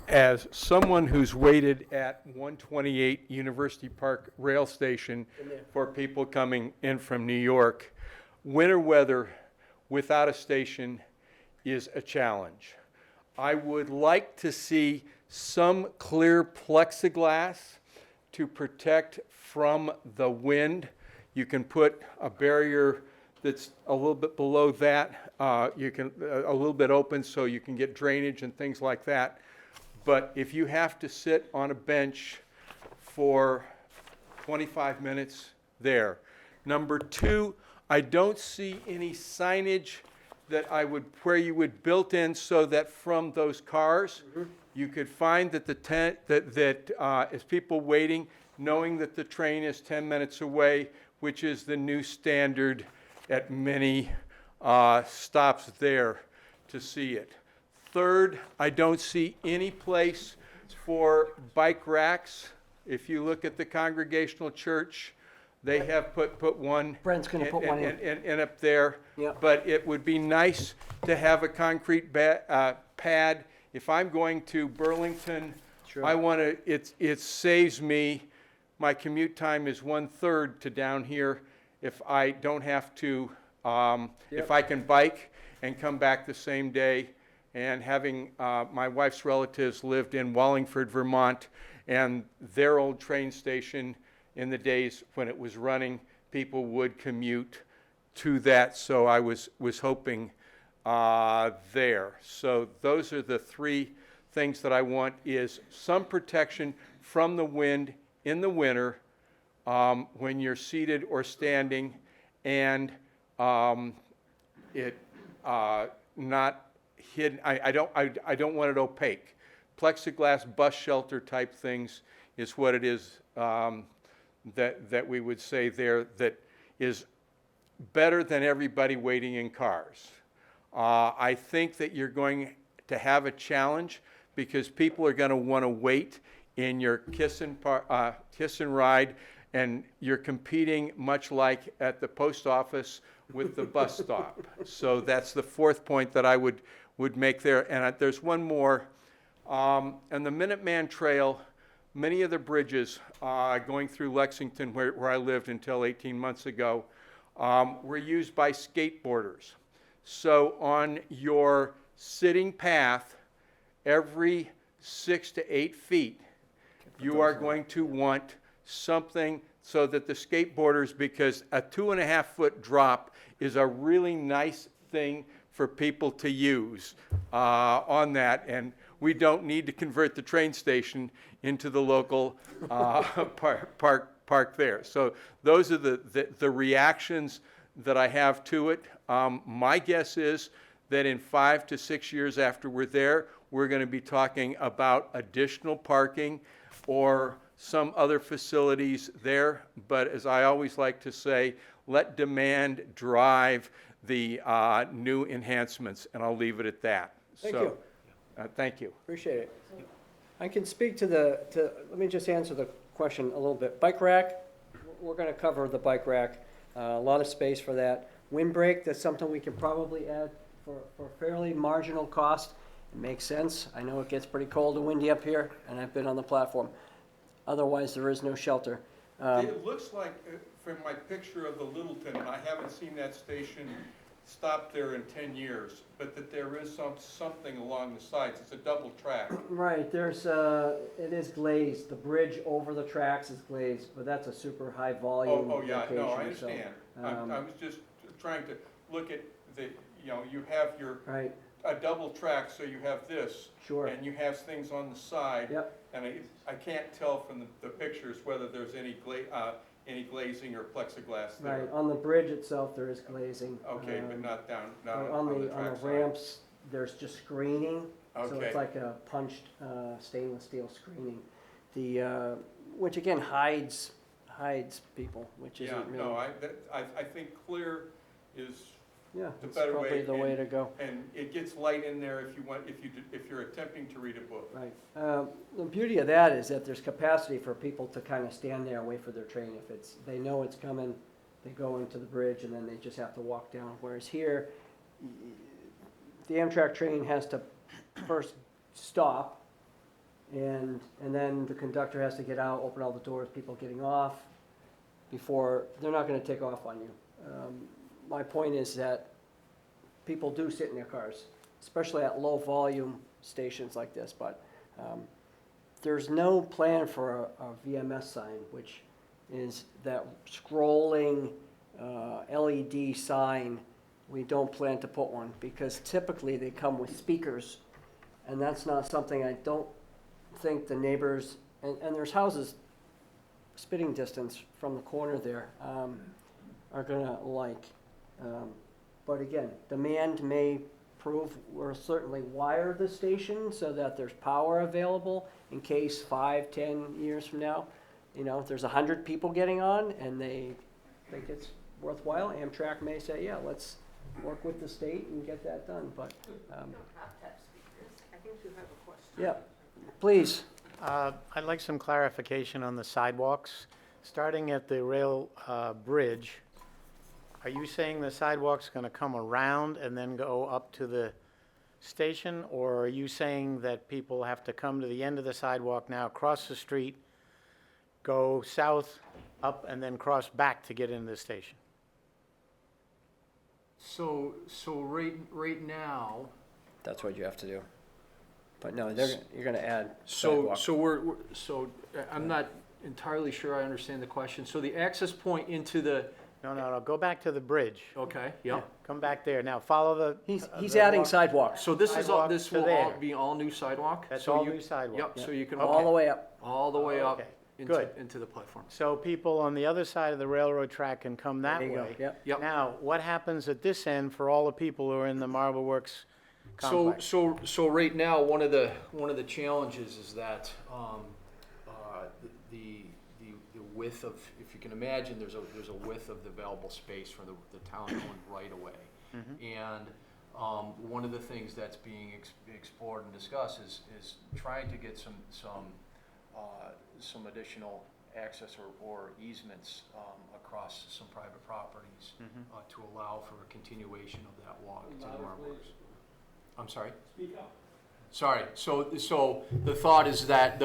As someone who's waited at 128 University Park Rail Station Been there. for people coming in from New York, winter weather without a station is a challenge. I would like to see some clear plexiglass to protect from the wind. You can put a barrier that's a little bit below that. You can a little bit open so you can get drainage and things like that. But if you have to sit on a bench for 25 minutes, there. Number two, I don't see any signage that where you would built in so that from those cars, you could find that the tent, as people waiting, knowing that the train is 10 minutes away, which is the new standard at many stops there to see it. Third, I don't see any place for bike racks. If you look at the Congregational Church, they have put one. Brent's gonna put one in. in up there. Yep. But it would be nice to have a concrete pad. If I'm going to Burlington, Sure. I want to, it saves me, my commute time is 1/3 to down here if I don't have to, if I can bike and come back the same day. And having my wife's relatives lived in Wallingford, Vermont, and their old train station in the days when it was running, people would commute to that. So I was hoping there. So those are the three things that I want: is some protection from the wind in the winter when you're seated or standing, and it not hidden. I don't want it opaque. Plexiglass bus shelter type things is what it is that we would say there, that is better than everybody waiting in cars. I think that you're going to have a challenge because people are going to want to wait in your kiss and ride, and you're competing much like at the post office with the bus stop. So that's the fourth point that I would make there. And there's one more. On the Minuteman Trail, many of the bridges going through Lexington, where I lived until 18 months ago, were used by skateboarders. So on your sitting path, every 6 to 8 feet, you are going to want something so that the skateboarders, because a 2.5-foot drop is a really nice thing for people to use on that, and we don't need to convert the train station into the local park there. So those are the reactions that I have to it. My guess is that in 5 to 6 years after we're there, we're going to be talking about additional parking or some other facilities there. But as I always like to say, let demand drive the new enhancements, and I'll leave it at that. Thank you. Thank you. Appreciate it. I can speak to let me just answer the question a little bit. Bike rack, we're gonna cover the bike rack, a lot of space for that. Windbreak, that's something we can probably add for fairly marginal cost. It makes sense. I know it gets pretty cold and windy up here, and I've been on the platform. Otherwise, there is no shelter. It looks like, from my picture of the Littleton, and I haven't seen that station stopped there in 10 years, but that there is something along the sides. It's a double track. Right, it is glazed. The bridge over the tracks is glazed, but that's a super high volume Yeah, location. no, I so, understand. I was just trying to look at you have right, a double track, so you have this. Sure. And you have things on the side. Yep. And I can't tell from the pictures whether there's any glazing or plexiglass there. right. On the bridge itself, there is glazing. Okay, but not on on the the track side. ramps, there's just screening. So Okay. it's like a punched stainless steel screening. Which again hides people, which isn't really. Yeah, no, I think clear is Yeah, the it's better way. probably the way to go. And it gets light in there if you want, if you're attempting to read a book. Right. The beauty of that is that there's capacity for people to kind of stand there and wait for their train. If it's, they know it's coming, they go into the bridge and then they just have to walk down. Whereas here, the Amtrak train has to first stop, and then the conductor has to get out, open all the doors, people getting off, before, they're not gonna take off on you. My point is that people do sit in their cars, especially at low-volume stations like this, but there's no plan for a VMS sign, which is that scrolling LED sign. We don't plan to put one, because typically they come with speakers, and that's not something I don't think the neighbors, and there's houses spitting distance from the corner there, are gonna like. But again, demand may prove, we'll certainly wire the station so that there's power available in case 5, 10 years from now, you know, if there's 100 people getting on and they think it's worthwhile, Amtrak may say, yeah, let's work with the state and get that done, but, I think you have a question. yeah, please. I'd like some clarification on the sidewalks. Starting at the rail bridge, are you saying the sidewalk's going to come around and then go up to the station? Or are you saying that people have to come to the end of the sidewalk now, cross the street, go south, up, and then cross back to get into the station? So right now, That's what you have to do. But no, you're gonna add so sidewalk. I'm not entirely sure I understand the question. So the access point into the, No, go back to the bridge. okay, yep. Come back there. Now, follow the... He's the adding walk- sidewalks, So this is, Sidewalk this to will all there. be all new sidewalk? That's So all you- new sidewalk. Yep, so you can all the walk way up. all the way up Okay, into, good. into the platform. So people on the other side of the railroad track can come that There you go, way. yep. Yep. Now, what happens at this end for all the people who are in the Marble Works So, complex? so right now, one of the challenges is that, the width of, if you can imagine, there's a width of the available space for the town-owned right-of-way. And, one of the things that's being explored and discussed is trying to get some additional access or easements, across some private properties, to allow for a continuation of that walk to the Marble Works. I'm sorry? Speak up. Sorry, so the thought is that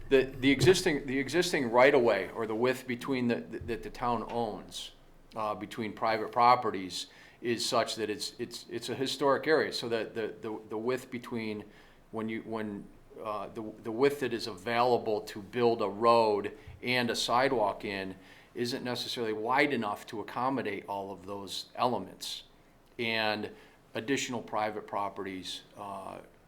the existing right-of-way, or the width between that the town owns, between private properties, is such that it's a historic area, so that the width between, the width that is available to build a road and a sidewalk in isn't necessarily wide enough to accommodate all of those elements. And additional private properties,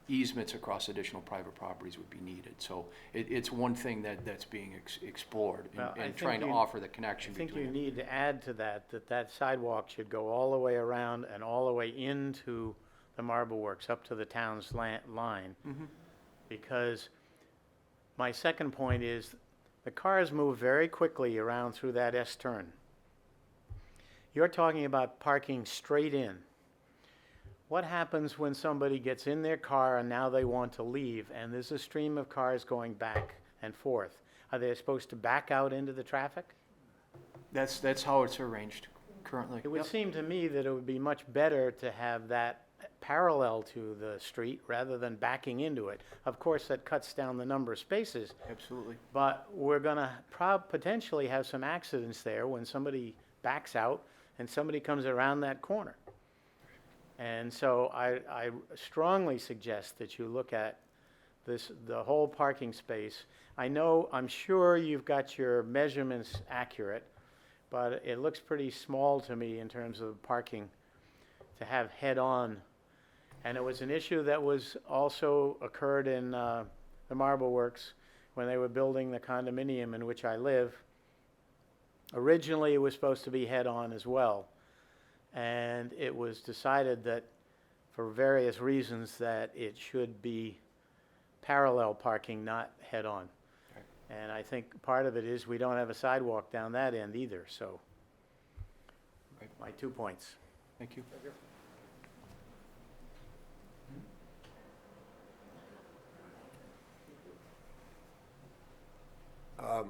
easements across additional private properties would be needed. So it's one thing that's being explored, Well, I and think trying to you- offer the I connection think between you it. need to add to that sidewalk should go all the way around and all the way into the Marble Works, up to the town's line. Because my second point is, the cars move very quickly around through that S-turn. You're talking about parking straight in. What happens when somebody gets in their car and now they want to leave, and there's a stream of cars going back and forth? Are they supposed to back out into the traffic? That's how it's arranged currently. It would Yep. seem to me that it would be much better to have that parallel to the street rather than backing into it. Of course, that cuts down the number of spaces, Absolutely. but we're gonna potentially have some accidents there when somebody backs out and somebody comes around that corner. And so I strongly suggest that you look at the whole parking space. I'm sure you've got your measurements accurate, but it looks pretty small to me in terms of parking to have head-on. And it was an issue that was also occurred in the Marble Works when they were building the condominium in which I live. Originally, it was supposed to be head-on as well. And it was decided that, for various reasons, that it should be parallel parking, not head-on. Right. And I think part of it is we don't have a sidewalk down that end either, so. Right. My 2 points. Thank you.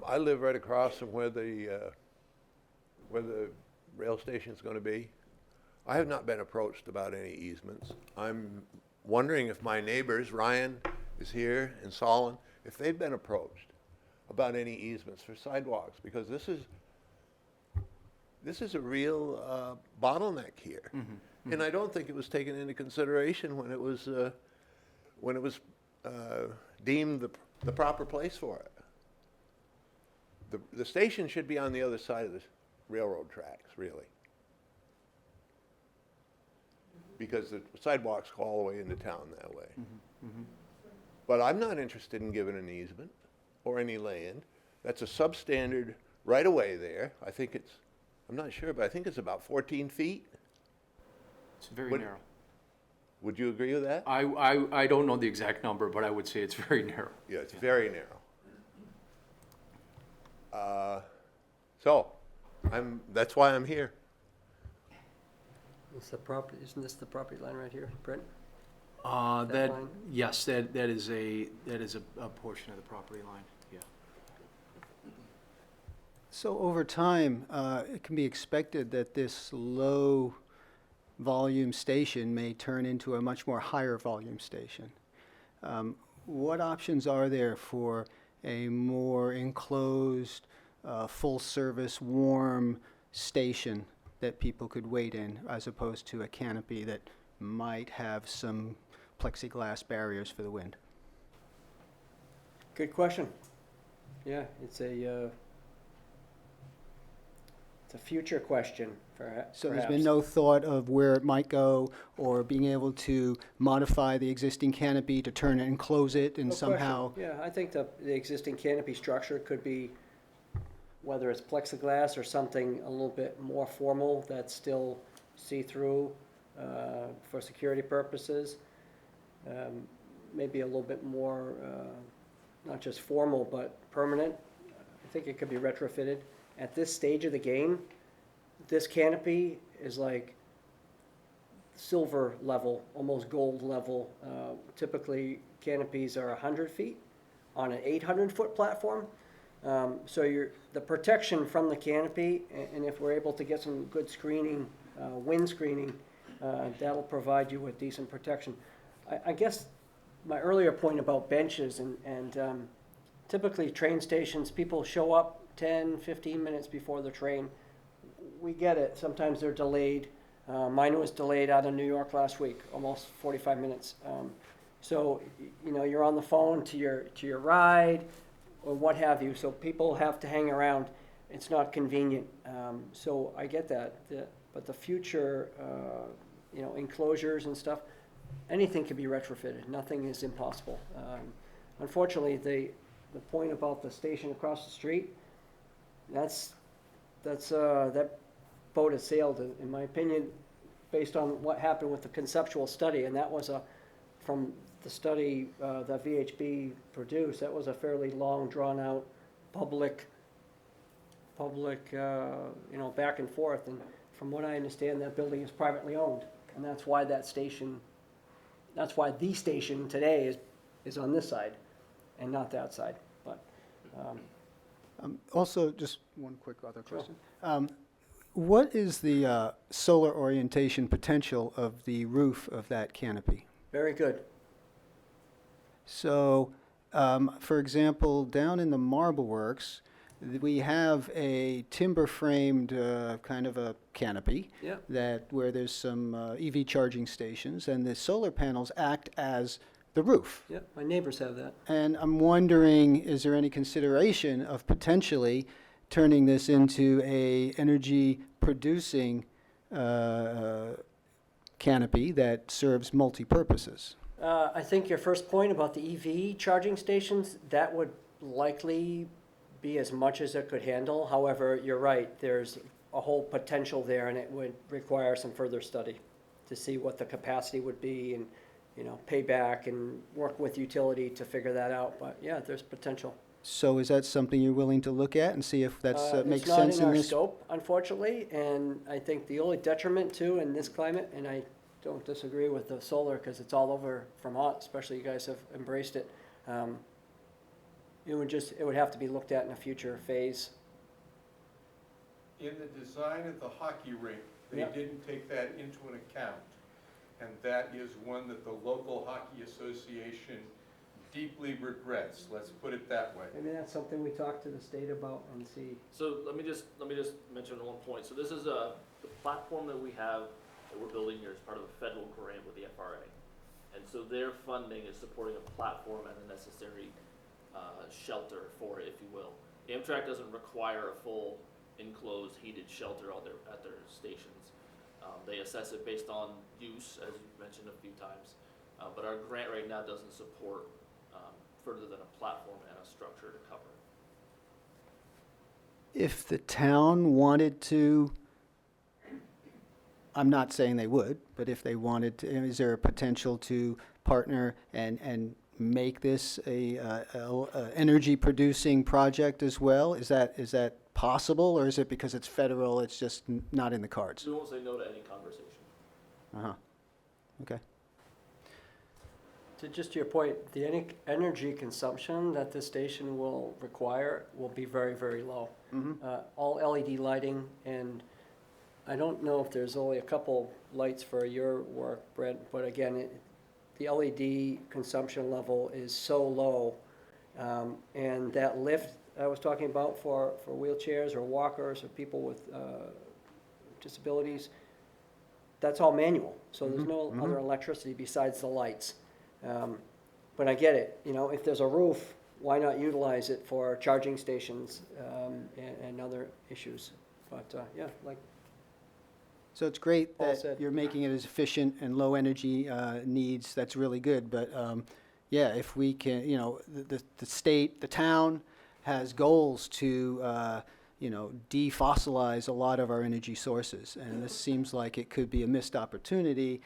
I live right across from where the rail station's gonna be. I have not been approached about any easements. I'm wondering if my neighbors, Ryan is here and Solon, if they've been approached about any easements for sidewalks, because this is a real bottleneck here. And I don't think it was taken into consideration when it was deemed the proper place for it. The station should be on the other side of the railroad tracks, really. Because the sidewalks go all the way into town that way. But I'm not interested in giving an easement or any land. That's a substandard right-of-way there. I think it's, I'm not sure, but I think it's about 14 feet. It's very What- narrow. Would you agree with that? I don't know the exact number, but I would say it's very narrow. Yeah, it's very narrow. So, that's why I'm here. It's the property, isn't this the property line right here, Brent? That, line? yes, that is a portion of the property line, yeah. So over time, it can be expected that this low-volume station may turn into a much more higher-volume station. What options are there for a more enclosed, full-service, warm station that people could wait in, as opposed to a canopy that might have some plexiglass barriers for the wind? Good question. Yeah, it's a future question, perhaps. So there's been no thought of where it might go, or being able to modify the existing canopy to turn it and close it and No somehow? question. Yeah, I think the existing canopy structure could be, whether it's plexiglass or something a little bit more formal that's still see-through for security purposes. Maybe a little bit more, not just formal, but permanent. I think it could be retrofitted. At this stage of the game, this canopy is like silver level, almost gold level. Typically, canopies are 100 feet on an 800-foot platform. So the protection from the canopy, and if we're able to get some good screening, wind screening, that'll provide you with decent protection. I guess my earlier point about benches and typically train stations, people show up 10, 15 minutes before the train. We get it. Sometimes they're delayed. Mine was delayed out of New York last week, almost 45 minutes. So, you're on the phone to your ride or what have you. So people have to hang around. It's not convenient. So I get that. But the future, enclosures and stuff, anything can be retrofitted. Nothing is impossible. Unfortunately, the point about the station across the street, that boat has sailed, in my opinion, based on what happened with the conceptual study, and that was from the study that VHB produced. That was a fairly long, drawn-out, public, back and forth. And from what I understand, that building is privately owned, and that's why the station today is on this side and not that side. But Also, just one quick other question. What is the solar orientation potential of the roof of that canopy? very good. So, for example, down in the Marble Works, we have a timber-framed kind of a canopy Yeah. where there's some EV charging stations, and the solar panels act as the roof. Yep, my neighbors have that. And I'm wondering, is there any consideration of potentially turning this into a energy-producing canopy that serves multi-purposes? I think your first point about the EV charging stations, that would likely be as much as it could handle. However, you're right, there's a whole potential there, and it would require some further study to see what the capacity would be and pay back and work with utility to figure that out. But yeah, there's potential. So is that something you're willing to look at and see if that's, makes sense It's in not in our this? scope, unfortunately, and I think the only detriment too in this climate, and I don't disagree with the solar because it's all over Vermont, especially you guys have embraced it. It would have to be looked at in a future phase. In the design of the hockey rink, they Yep. didn't take that into an account. And that is one that the local hockey association deeply regrets, let's put it that way. Maybe that's something we talk to the state about and see. So let me just mention one point. So this is the platform that we have that we're building here is part of a federal grant with the FRA. And so their funding is supporting a platform and the necessary shelter for it, if you will. Amtrak doesn't require a full enclosed heated shelter at their stations. They assess it based on use, as you mentioned a few times. But our grant right now doesn't support further than a platform and a structure to cover it. If the town wanted to, I'm not saying they would, but if they wanted to, is there a potential to partner and make this a energy producing project as well? Is that possible, or is it because it's federal, it's just not in the cards? We won't say no to any conversation. Uh-huh. Okay. Just to your point, the energy consumption that this station will require will be very, very low. All LED lighting, and I don't know if there's only a couple lights for your work, Brent, but again, the LED consumption level is so low. And that lift I was talking about for wheelchairs or walkers or people with disabilities, that's all manual. So there's no other electricity besides the lights. But I get it, if there's a roof, why not utilize it for charging stations and other issues? But yeah, like. So it's great Paul that said. you're making it as efficient and low energy needs. That's really good. But yeah, if we can, the state, the town has goals to, defossilize a lot of our energy sources. And this seems like it could be a missed opportunity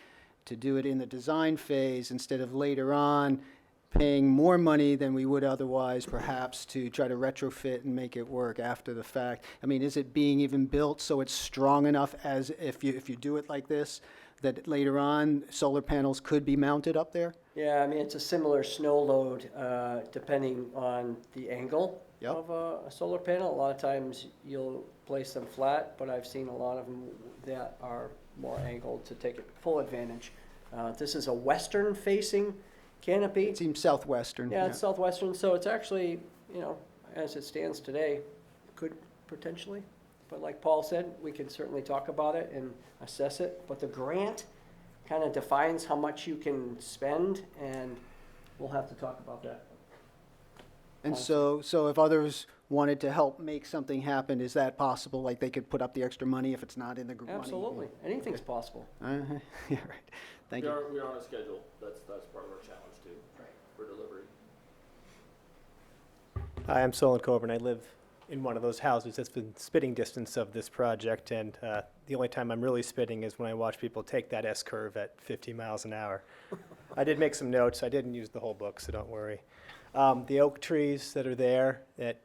to do it in the design phase instead of later on paying more money than we would otherwise, perhaps, to try to retrofit and make it work after the fact. I mean, is it being even built so it's strong enough as if you do it like this, that later on solar panels could be mounted up there? Yeah, I mean, it's a similar snow load depending on the angle Yep. of a solar panel. A lot of times you'll place them flat, but I've seen a lot of them that are more angled to take full advantage. This is a western-facing canopy. It seems southwestern. Yeah, it's southwestern, so it's actually, as it stands today, could potentially. But like Paul said, we can certainly talk about it and assess it. But the grant kind of defines how much you can spend, and we'll have to talk about that. And so if others wanted to help make something happen, is that possible? Like they could put up the extra money if it's not in the money? Absolutely, anything's possible. Yeah, right. Thank you. We are on a schedule. That's part of our challenge too, for delivery. Hi, I'm Solon Coburn. I live in one of those houses that's been spitting distance of this project, and the only time I'm really spitting is when I watch people take that S-curve at 50 miles an hour. I did make some notes. I didn't use the whole book, so don't worry. The oak trees that are there, that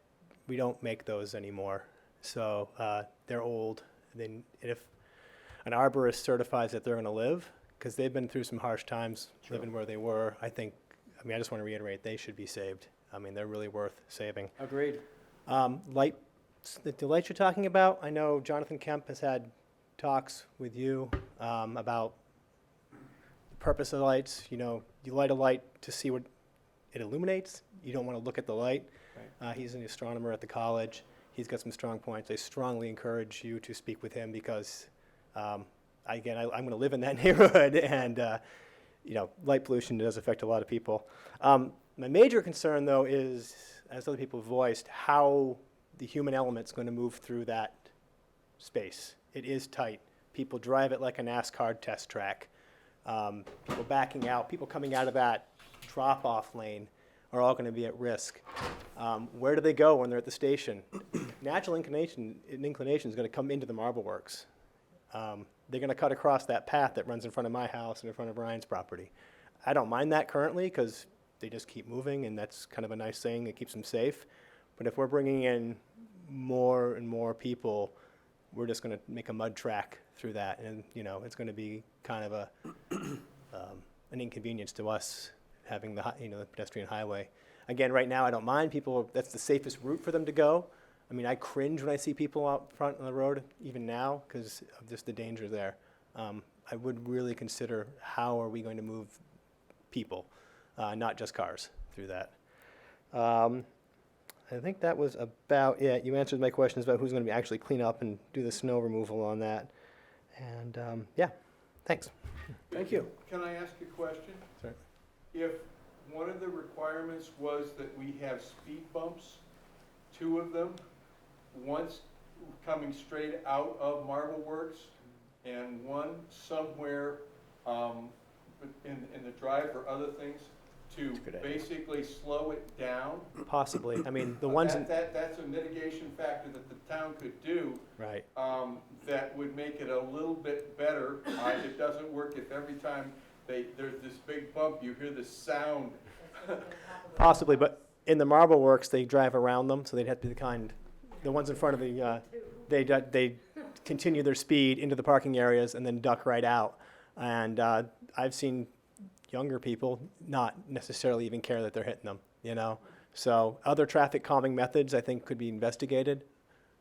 we don't make those anymore. So they're old. Then if an arborist certifies that they're going to live, because they've been through some harsh times living where they were, I just want to reiterate, they should be saved. I mean, they're really worth saving. Agreed. The lights you're talking about, I know Jonathan Kemp has had talks with you about the purpose of the lights. You light a light to see what it illuminates. You don't want to look at the light. Right. He's an astronomer at the college. He's got some strong points. I strongly encourage you to speak with him because, I'm going to live in that neighborhood, and light pollution does affect a lot of people. My major concern, though, is, as other people have voiced, how the human element's going to move through that space. It is tight. People drive it like a NASCAR test track. People backing out, people coming out of that drop-off lane are all going to be at risk. Where do they go when they're at the station? Natural inclination is going to come into the Marble Works. They're going to cut across that path that runs in front of my house and in front of Ryan's property. I don't mind that currently because they just keep moving, and that's kind of a nice thing. It keeps them safe. But if we're bringing in more and more people, we're just going to make a mud track through that, and it's going to be kind of an inconvenience to us having the the pedestrian highway. Again, right now I don't mind people. That's the safest route for them to go. I mean, I cringe when I see people out front on the road, even now, because of just the danger there. I would really consider how are we going to move people, not just cars, through that. I think that was about it. You answered my questions about who's going to be actually clean up and do the snow removal on that. And yeah, thanks. Thank you. Can I ask a question? Sorry. If one of the requirements was that we have speed bumps, 2 of them, once coming straight out of Marble Works and one somewhere in the drive or other things, to basically slow it down. Possibly. I mean, the ones in, That's a mitigation factor that the town could do. right. That would make it a little bit better. It doesn't work if every time there's this big bump, you hear the sound. Possibly, but in the Marble Works, they drive around them, so they'd have to be the ones in front of the, they continue their speed into the parking areas and then duck right out. And I've seen younger people not necessarily even care that they're hitting them, So other traffic calming methods, I think, could be investigated.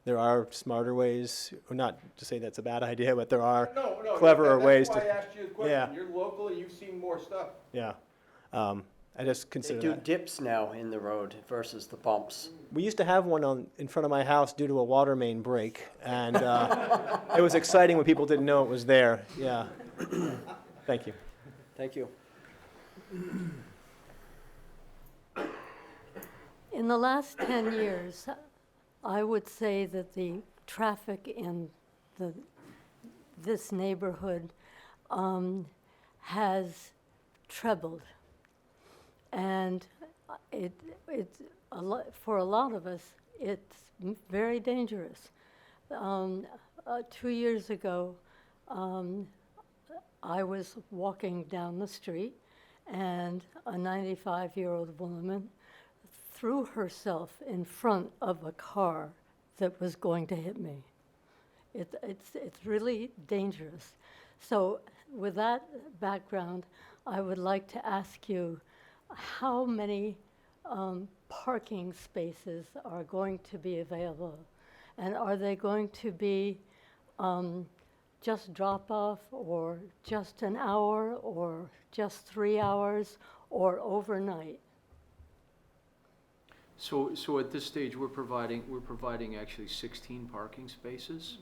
There are smarter ways, or not to say that's a bad idea, but there are cleverer ways to. That's why I asked you the question. Yeah. You're locally, you've seen more stuff. Yeah. I just They consider do that. dips now in the road versus the bumps. We used to have one in front of my house due to a water main break, and it was exciting when people didn't know it was there. Yeah. Thank you. Thank you. In the last 10 years, I would say that the traffic in this neighborhood has trebled. And for a lot of us, it's very dangerous. 2 years ago, I was walking down the street, and a 95-year-old woman threw herself in front of a car that was going to hit me. It's really dangerous. So with that background, I would like to ask you, how many parking spaces are going to be available? And are they going to be just drop-off, or just an hour, or just 3 hours, or overnight? So at this stage, we're providing actually 16 parking spaces,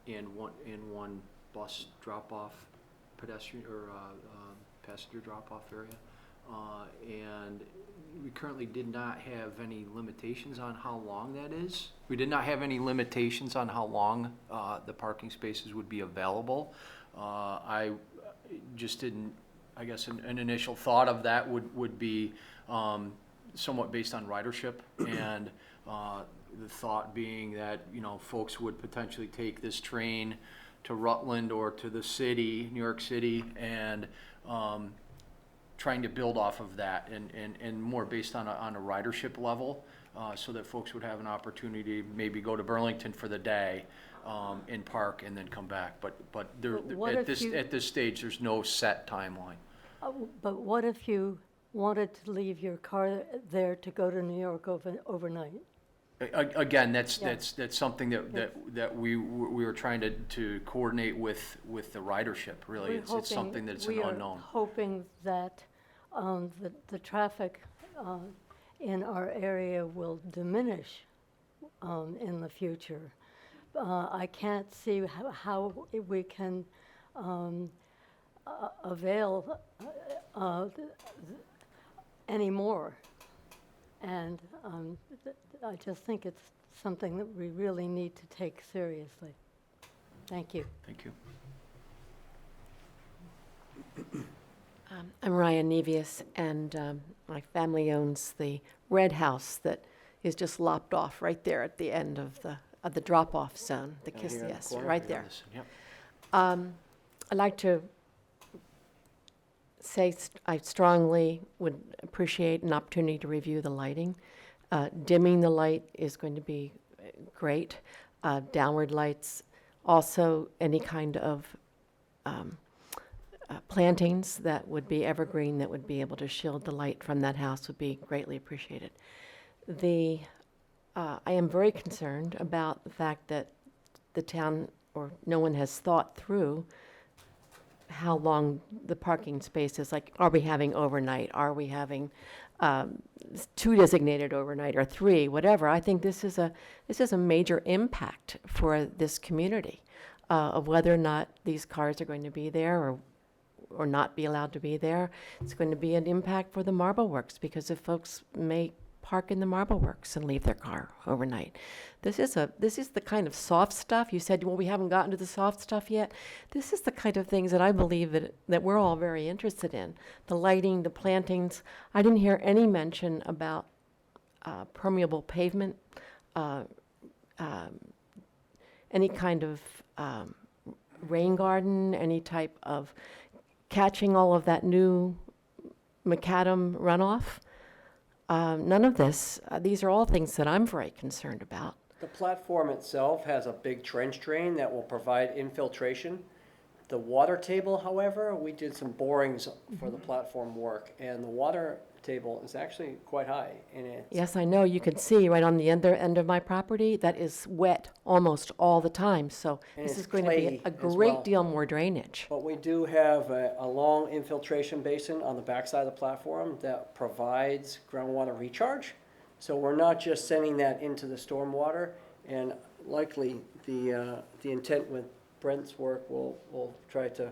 and one bus drop-off pedestrian or passenger drop-off area. And we currently did not have any limitations on how long that is. We did not have any limitations on how long the parking spaces would be available. I just didn't, I guess an initial thought of that would be somewhat based on ridership, and the thought being that, folks would potentially take this train to Rutland or to the city, New York City, and trying to build off of that, and more based on a ridership level, so that folks would have an opportunity to maybe go to Burlington for the day, and park and then come back. But at this stage, there's no set timeline. But what if you wanted to leave your car there to go to New York overnight? Again, that's something that we were trying to coordinate with the ridership. Really, it's something that's an unknown. We are hoping that the traffic in our area will diminish in the future. I can't see how we can avail anymore. And I just think it's something that we really need to take seriously. Thank you. Thank you. I'm Ryan Nevius, and my family owns the red house that is just lopped off right there at the end of the drop-off zone, the KISS, yes, right there. Yep. I'd like to I strongly would appreciate an opportunity to review the lighting. Dimming the light is going to be great. Downward lights, also any kind of plantings that would be evergreen, that would be able to shield the light from that house would be greatly appreciated. I am very concerned about the fact that the town, or no one has thought through how long the parking space is. Like, are we having overnight? Are we having 2 designated overnight or 3, whatever? I think this is a major impact for this community of whether or not these cars are going to be there or not be allowed to be there. It's going to be an impact for the Marble Works, because if folks may park in the Marble Works and leave their car overnight. This is the kind of soft stuff. You said, well, we haven't gotten to the soft stuff yet. This is the kind of things that I believe that we're all very interested in. The lighting, the plantings. I didn't hear any mention about permeable pavement, any kind of rain garden, any type of catching all of that new macadam runoff. None of this. These are all things that I'm very concerned about. The platform itself has a big trench drain that will provide infiltration. The water table, however, we did some borings for the platform work, and the water table is actually quite high. And it's, Yes, I know. You can see right on the end of my property that is wet almost all the time. So And this it's is going to be clayey a as great well. deal more drainage. But we do have a long infiltration basin on the backside of the platform that provides groundwater recharge. So we're not just sending that into the stormwater, and likely the intent with Brent's work will try to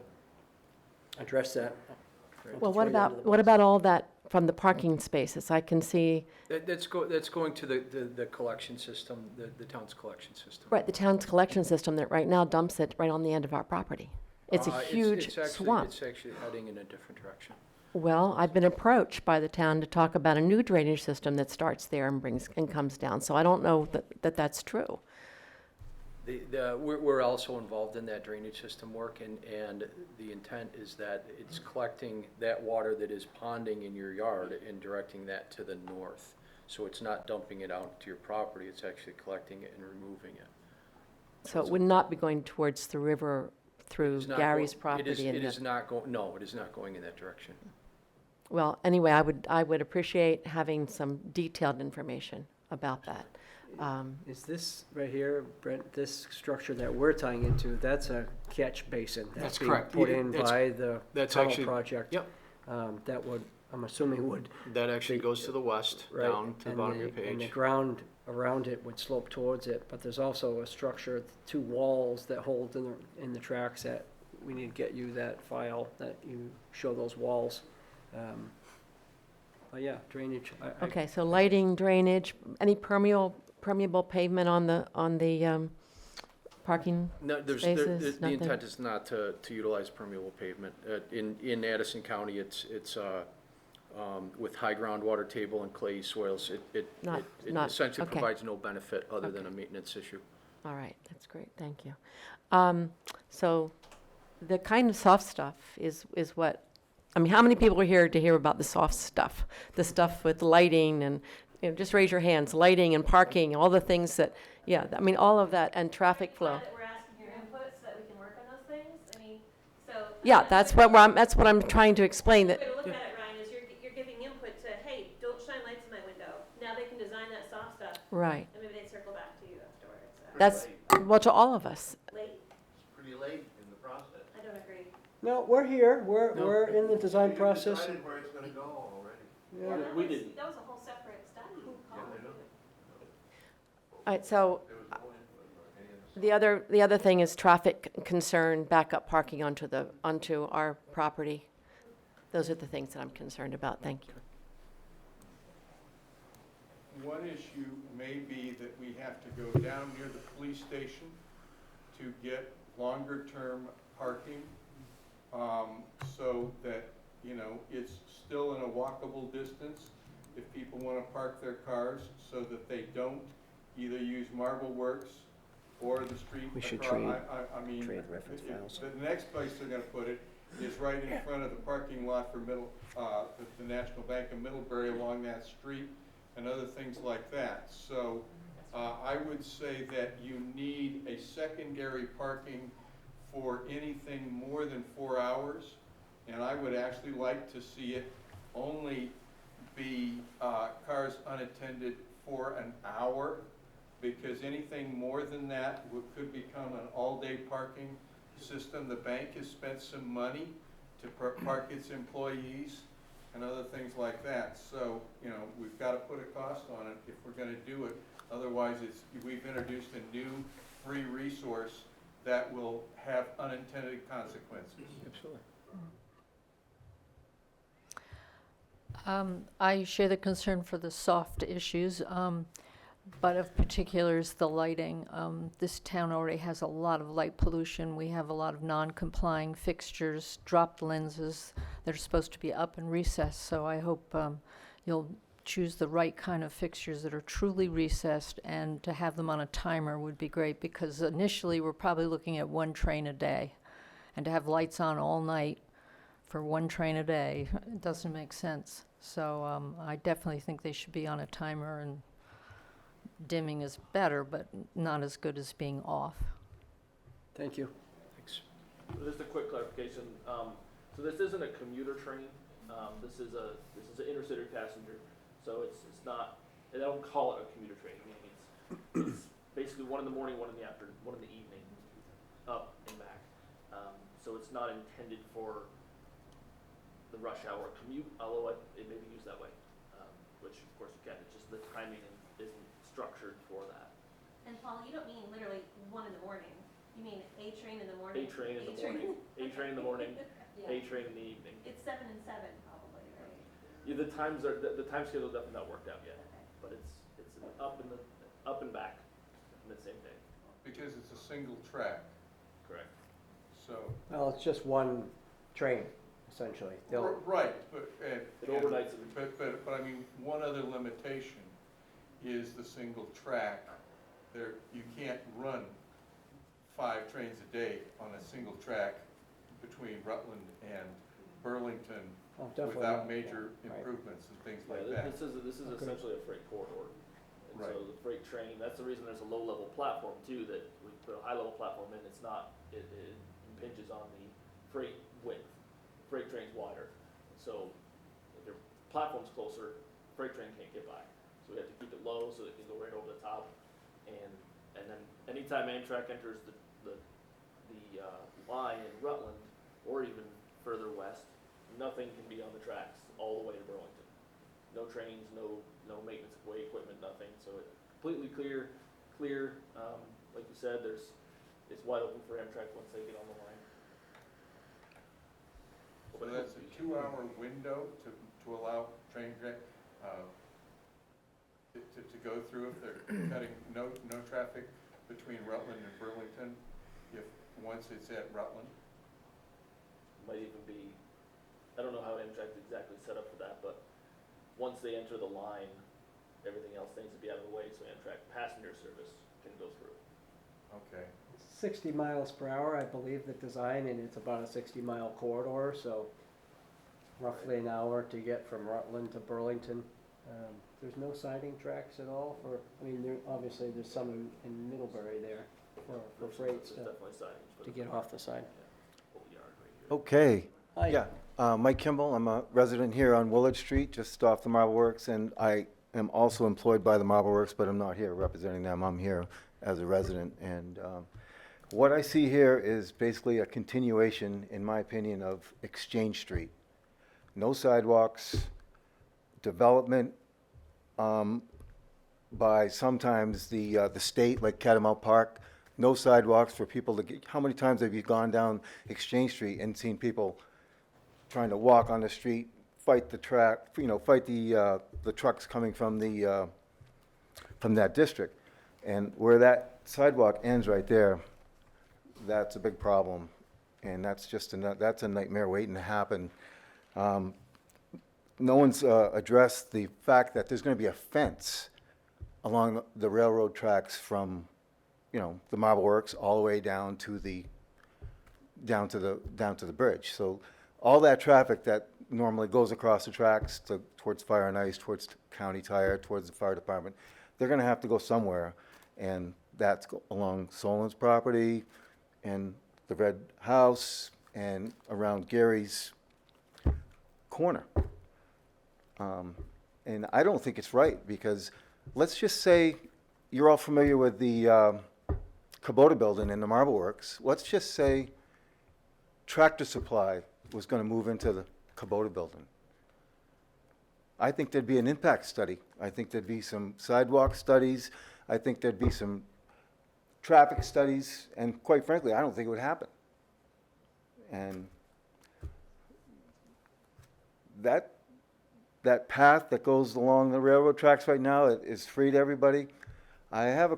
address that. Well, what about all that from the parking spaces? I can see, That's going to the collection system, the town's collection system. right, the town's collection system that right now dumps it right on the end of our property. It's a huge It's actually- swamp. It's actually heading in a different direction. Well, I've been approached by the town to talk about a new drainage system that starts there and comes down. So I don't know that that's true. We're also involved in that drainage system work, and the intent is that it's collecting that water that is ponding in your yard and directing that to the north. So it's not dumping it out to your property, it's actually collecting it and removing it. So it would not be going towards the river through It's not Gary's go- property. It is not going, no, it is not going in that direction. Well, anyway, I would appreciate having some detailed information about that. Is this right here, Brent, this structure that we're tying into, that's a catch basin? That's being correct. Put Yeah, in that's- by the that's tunnel actually- project? Yep. That would, I'm assuming would. That actually goes to the west, Right, down to the and bottom of your And the page. ground around it would slope towards it, but there's also a structure, 2 walls that hold in the tracks that we need to get you that file, that you show those walls. But yeah, drainage. Okay, so lighting, drainage, any permeable pavement on the parking No, spaces? the Nothing? intent is not to utilize permeable pavement. In Addison County, it's with high groundwater table and clay soils. It essentially okay. provides no benefit other than a Okay. maintenance issue. All right, that's great, thank you. So the kind of soft stuff is what, I mean, how many people are here to hear about the soft stuff? The stuff with lighting and, just raise your hands, lighting and parking, all the things that, yeah, I mean, all of that, and traffic flow. We're asking your input so that we can work on those things. I mean, so. Yeah, that's what I'm trying to explain, The that, way to look at it, Ryan, is you're giving input to, hey, don't shine lights in my window. Now they can design that soft stuff, right. and maybe they'd circle back to you afterwards. That's, well, to all of us. Late? Pretty late in the process. I don't agree. No, we're here, we're in the design process. Decided where it's gonna go already. Yeah. That we was- didn't. That was a whole separate study. All right, so the other thing is traffic concern, backup parking onto our property. Those are the things that I'm concerned about. Thank you. One issue may be that we have to go down near the police station to get longer-term parking, so that, it's still in a walkable distance if people want to park their cars, so that they don't either use Marble Works or the street. We should across- trade- I mean, trade reference files. The next place they're going to put it is right in front of the parking lot for the National Bank of Middlebury along that street and other things like that. So I would say that you need a secondary parking for anything more than 4 hours. And I would actually like to see it only be cars unattended for an hour, because anything more than that could become an all-day parking system. The bank has spent some money to park its employees and other things like that. So, you know, we've got to put a cost on it if we're going to do it. Otherwise, we've introduced a new free resource that will have unintended consequences. Absolutely. I share the concern for the soft issues, but of particular is the lighting. This town already has a lot of light pollution. We have a lot of non-complying fixtures, dropped lenses that are supposed to be up and recessed. So I hope you'll choose the right kind of fixtures that are truly recessed, and to have them on a timer would be great, because initially we're probably looking at 1 train a day, and to have lights on all night for 1 train a day, it doesn't make sense. So I definitely think they should be on a timer, and dimming is better, but not as good as being off. Thank you. Thanks. Just a quick clarification. So this isn't a commuter train. This is an intercity passenger. So it's not. They don't call it a commuter train. I mean, it's basically 1 in the morning, 1 in the afternoon, 1 in the evening, up and back. So it's not intended for the rush hour commute, although it may be used that way, which of course you can. It's just the timing isn't structured for that. And Paul, you don't mean literally 1 in the morning. You mean a train in the morning? A train in the morning. A train in the morning. Yeah. A train in the evening. It's 7 and 7 probably, right? Yeah, the time schedule is definitely not worked out yet, but it's an up and back in the same day. Because it's a single track, Correct. so. Well, it's just 1 train, essentially. They'll, Right, but, It overnights it. but I mean, one other limitation is the single track. You can't run 5 trains a day on a single track between Rutland and Burlington oh, definitely without not. major Yeah, right. improvements and things Yeah, like that. this is Okay. essentially a freight corridor. And Right. so the freight train, that's the reason there's a low-level platform too, that we put a high-level platform in. It impinges on the freight width. Freight train's wider. So if your platform's closer, freight train can't get by. So we have to keep it low so it can go right over the top. And then anytime Amtrak enters the line in Rutland, or even further west, nothing can be on the tracks all the way to Burlington. No trains, no maintenance of way equipment, nothing. So it's completely clear. Like you said, it's wide open for Amtrak once they get on the line. So that's a 2-hour window to allow train to go through if they're cutting no traffic between Rutland and Burlington, once it's at Rutland. Might even be, I don't know how Amtrak's exactly set up for that, but once they enter the line, everything else needs to be out of the way so Amtrak passenger service can go through. Okay. 60 miles per hour, I believe, the design, and it's about a 60-mile corridor, so roughly an hour to get from Rutland to Burlington. There's no siding tracks at all for, I mean, obviously there's some in Middlebury there for freight There's definitely signage. to get off the side. Whole yard right here. Okay. Hi. Yeah, Mike Kimball, I'm a resident here on Willard Street, just off the Marble Works, and I am also employed by the Marble Works, but I'm not here representing them. I'm here as a resident, and what I see here is basically a continuation, in my opinion, of Exchange Street. No sidewalks, development by sometimes the state, like Catamount Park. No sidewalks for people to get. How many times have you gone down Exchange Street and seen people trying to walk on the street, fight the fight the trucks coming from that district? And where that sidewalk ends right there, that's a big problem, and that's that's a nightmare waiting to happen. No one's addressed the fact that there's going to be a fence along the railroad tracks from, the Marble Works all the way down to the down to the bridge. So all that traffic that normally goes across the tracks towards Fire and Ice, towards County Tire, towards the fire department, they're gonna have to go somewhere, and that's along Solon's property, and the Red House, and around Gary's corner. And I don't think it's right, because let's just say you're all familiar with the Kubota building in the Marble Works. Let's just say Tractor Supply was gonna move into the Kubota building. I think there'd be an impact study. I think there'd be some sidewalk studies. I think there'd be some traffic studies, and quite frankly, I don't think it would happen. And that path that goes along the railroad tracks right now is free to everybody. I have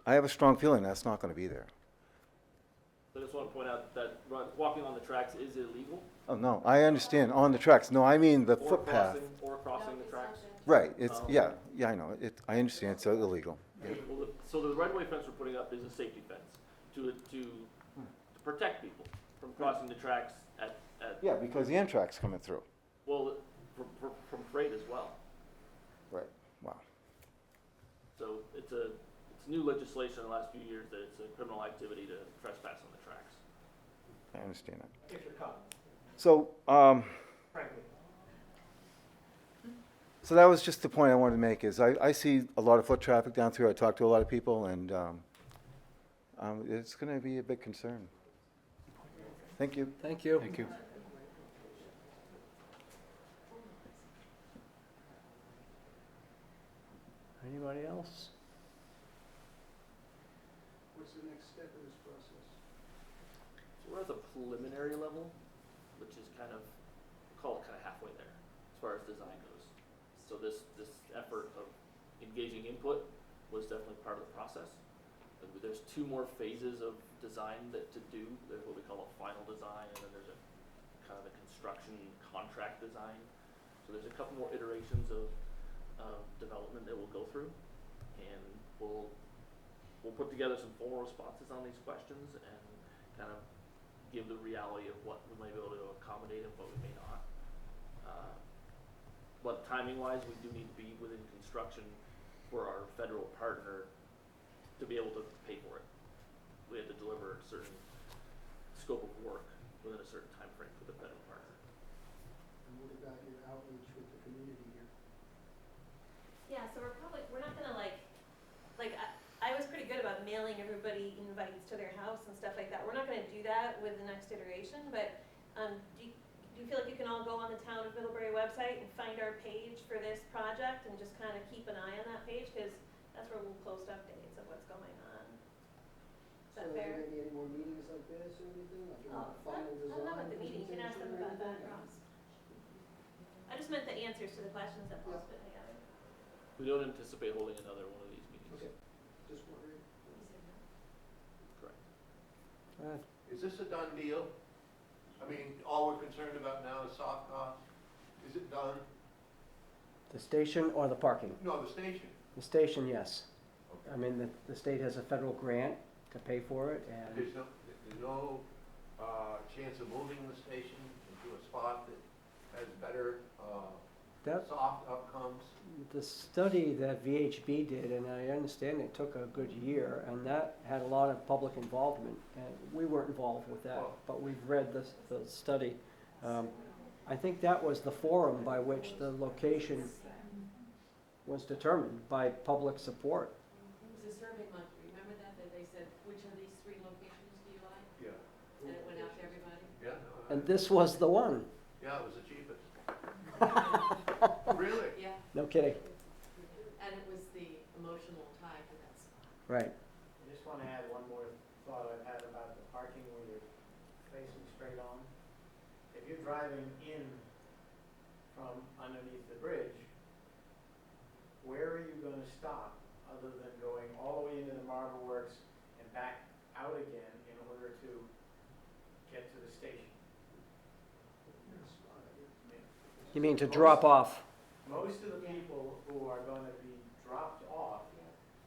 a strong feeling that's not gonna be there. So I just want to point out that walking on the tracks is illegal. Oh, no, I understand, on the tracks. No, I mean the Or footpath. crossing the tracks. Right, it's, yeah, I know, I understand, it's illegal. Yeah. Well, so the right-of-way fence we're putting up is a safety fence to protect people from crossing the tracks at. Yeah, because the Amtrak's coming through. Well, from freight as well. Right, wow. So it's new legislation in the last few years that it's a criminal activity to trespass on the tracks. I understand that. If you're caught, So, frankly. so that was just the point I wanted to make, is I see a lot of foot traffic down through. I talk to a lot of people, and it's gonna be a big concern. Thank you. Thank you. Thank you. Anybody else? What's the next step in this process? So we're at the preliminary level, which is kind of, call it kind of halfway there as far as design goes. So this effort of engaging input was definitely part of the process. There's 2 more phases of design to do. There's what we call a final design, and then there's a kind of a construction contract design. So there's a couple more iterations of development that we'll go through, and we'll put together some formal responses on these questions and kind of give the reality of what we might be able to accommodate and what we may not. But timing-wise, we do need to be within construction for our federal partner to be able to pay for it. We had to deliver a certain scope of work within a certain time frame for the federal partner. And what about your outreach with the community here? Yeah, so we're not gonna I was pretty good about mailing everybody invites to their house and stuff like that. We're not gonna do that with the next iteration, but, do you feel like you can all go on the Town of Middlebury website and find our page for this project and just kind of keep an eye on that page? Cause that's where we'll post updates of what's going on. Is that fair? So are there gonna be any more meetings like this or anything, like Oh, final I design? don't know about the meeting, you can ask them about that, presentation or Ross. I just meant the answers to the questions that Paul's put together. We don't anticipate holding another one of these meetings. Okay. Just wondering. Correct. Is this a done deal? I mean, all we're concerned about now is soft costs. Is it done? The station or the parking? No, the station. The station, yes. I mean, the state has a federal grant to pay for it, and There's no chance of moving the station into a spot that has better that, soft outcomes? the study that VHB did, and I understand it took a good year, and that had a lot of public involvement, and we weren't involved with that, but we've read the study. I think that was the forum by which the location was determined, by public support. It was a survey month, remember that they said, which of these 3 locations do you like? Yeah. And it went out to everybody? Yeah. And this was the one. Yeah, it was the cheapest. Really? Yeah, No kidding. and it was the emotional tie to that spot. Right. I just want to add one more thought I've had about the parking when you're facing straight on. If you're driving in from underneath the bridge, where are you going to stop other than going all the way into the Marble Works and back out again in order to get to the station? You mean to drop off? Most of the people who are going to be dropped off,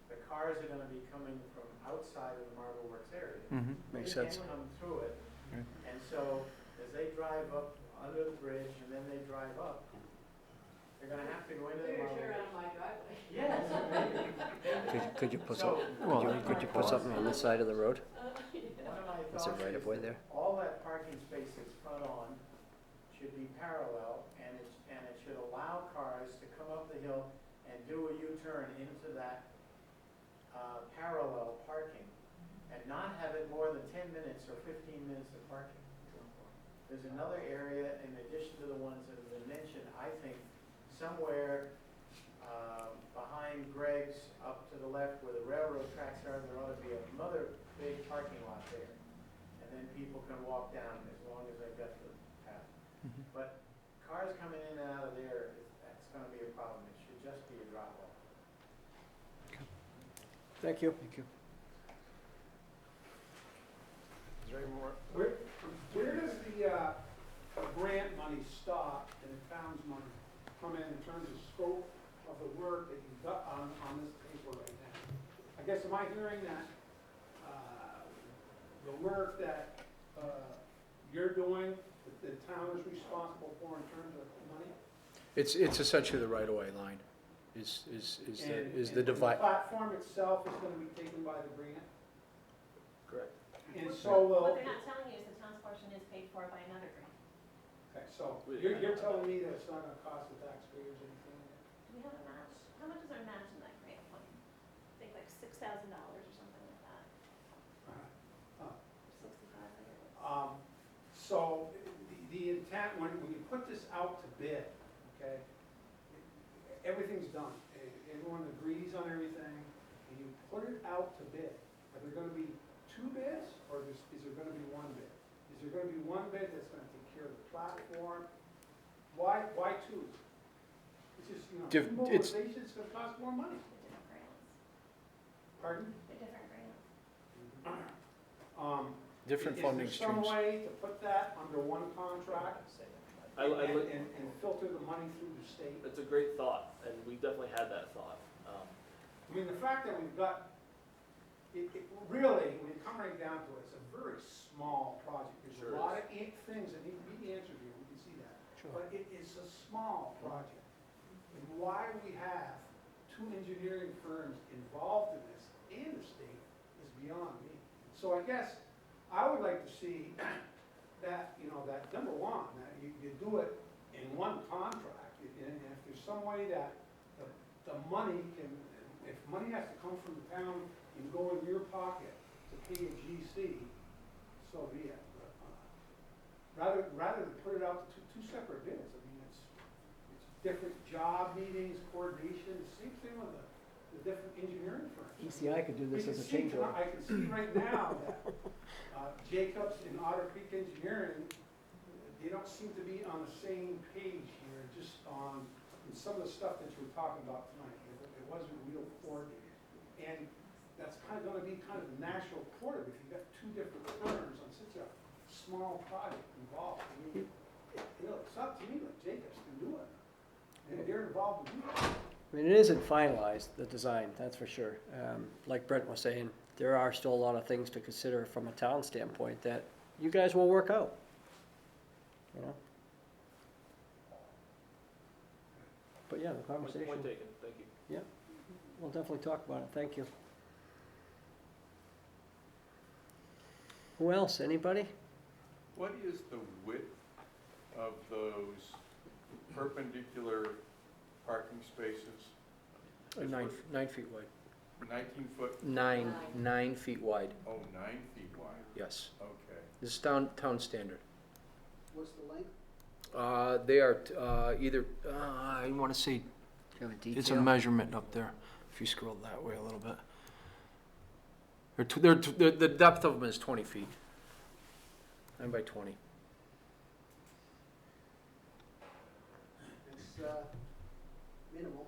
the cars are going to be coming from outside of the Marble Works area. Makes sense. They can come through it And so, as they drive up under the bridge and then they drive up, they're gonna have to go into the motor. my driveway. Yes, maybe. Could you put So, could you put something on this side of the road? one of my Is there thoughts right is of way that there? all that parking space that's front on should be parallel, and it should allow cars to come up the hill and do a U-turn into that parallel parking, and not have it more than 10 minutes or 15 minutes of parking. There's another area in addition to the ones that have been mentioned, I think, somewhere behind Greg's up to the left where the railroad tracks are, there ought to be another big parking lot there. And then people can walk down as long as they've got the path. But cars coming in and out of there, that's gonna be a problem. It should just be a drop off. Thank you. Thank you. Is there any more? Where does the grant money stop and the town's money come in terms of scope of the work that you've got on this paper right now? I guess, am I hearing that the work that you're doing, that the town is responsible for in terms of money? It's essentially the right-of-way line, is the The divide. platform itself is gonna be taken by the grant? Correct. And so will. What they're not telling you is the town's portion is paid for by another grant. Okay, so you're telling me that it's not gonna cost the taxpayers anything? Do we have a match? How much is our match in that grant fund? I think like $6,000 or something like that. Uh, 65, I think it was. So the intent, when you put this out to bid, okay, everything's done. Everyone agrees on everything, and you put it out to bid. Are there gonna be two bids, or is there gonna be one bid? Is there gonna be one bid that's gonna take care of the platform? Why two? It's just, Diff- it's- mobilization, it's gonna cost more money. They're different grants. Pardon? They're different grants. Different funding Is there some streams. way to put that under one contract I look, and filter the money through the state? it's a great thought, and we definitely had that thought. I mean, the fact that we've got, it really, when you come right down to it, it's a very small project. There's Sure a lot is. of things that need to be answered here, we can see that. But it is a small project. And why we have two engineering firms involved in this and the state is beyond me. So I guess I would like to see that, that number one, that you do it in one contract. And if there's some way that the money can, if money has to come from the town and go in your pocket to pay a GC, so be it. But, rather than put it out to two separate bids, I mean, it's different job meetings, coordination, same thing with the different engineering firms. ECI could do this as a change order. I can see right now that Jacobs and Otter Creek Engineering, they don't seem to be on the same page here, just on some of the stuff that you were talking about tonight. It wasn't real coordinated. And that's kind of gonna be kind of the natural port of it. If you've got two different firms on such a small project involved. I mean, it's up to me that Jacobs can do it. And they're involved in it. I mean, it isn't finalized, the design, that's for sure. Like Brent was saying, there are still a lot of things to consider from a town standpoint that you guys will work out. But yeah, the conversation, Point taken, thank you. we'll definitely talk about it, thank you. Who else, anybody? What is the width of those perpendicular parking spaces? 9 feet wide. 19 foot, 9 feet wide, oh, 9 feet wide, yes. okay. This is town standard. What's the length? They are either, I want to say, Do you have a detail? it's a measurement up there, if you scroll that way a little bit. The depth of them is 20 feet. 9 by 20. It's minimal.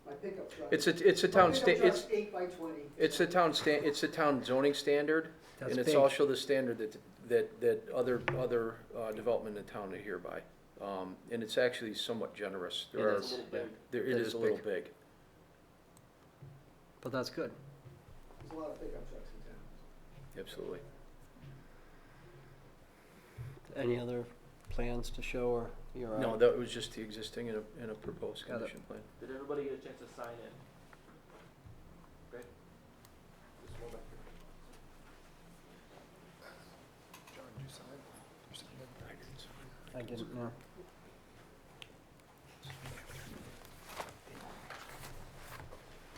My pickup truck. It's a town it's 8 by 20. it's a town zoning standard, That's and it's big. also the standard that other development in town adhere by. And it's actually somewhat generous. It is. It It is is a little big. big. But that's good. There's a lot of pickup trucks in town. Absolutely. Any other plans to show, or you're all No, right? that was just the existing and a proposed Got it. condition plan. Did everybody get a chance to sign in? Okay. Just roll back here. John, did you sign? You signed it? I didn't know.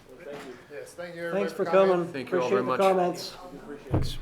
Well, thank you. Yes, thank you, everybody. Thanks for coming. coming. Thank you all very Appreciate the much. comments. We appreciate it. Thanks.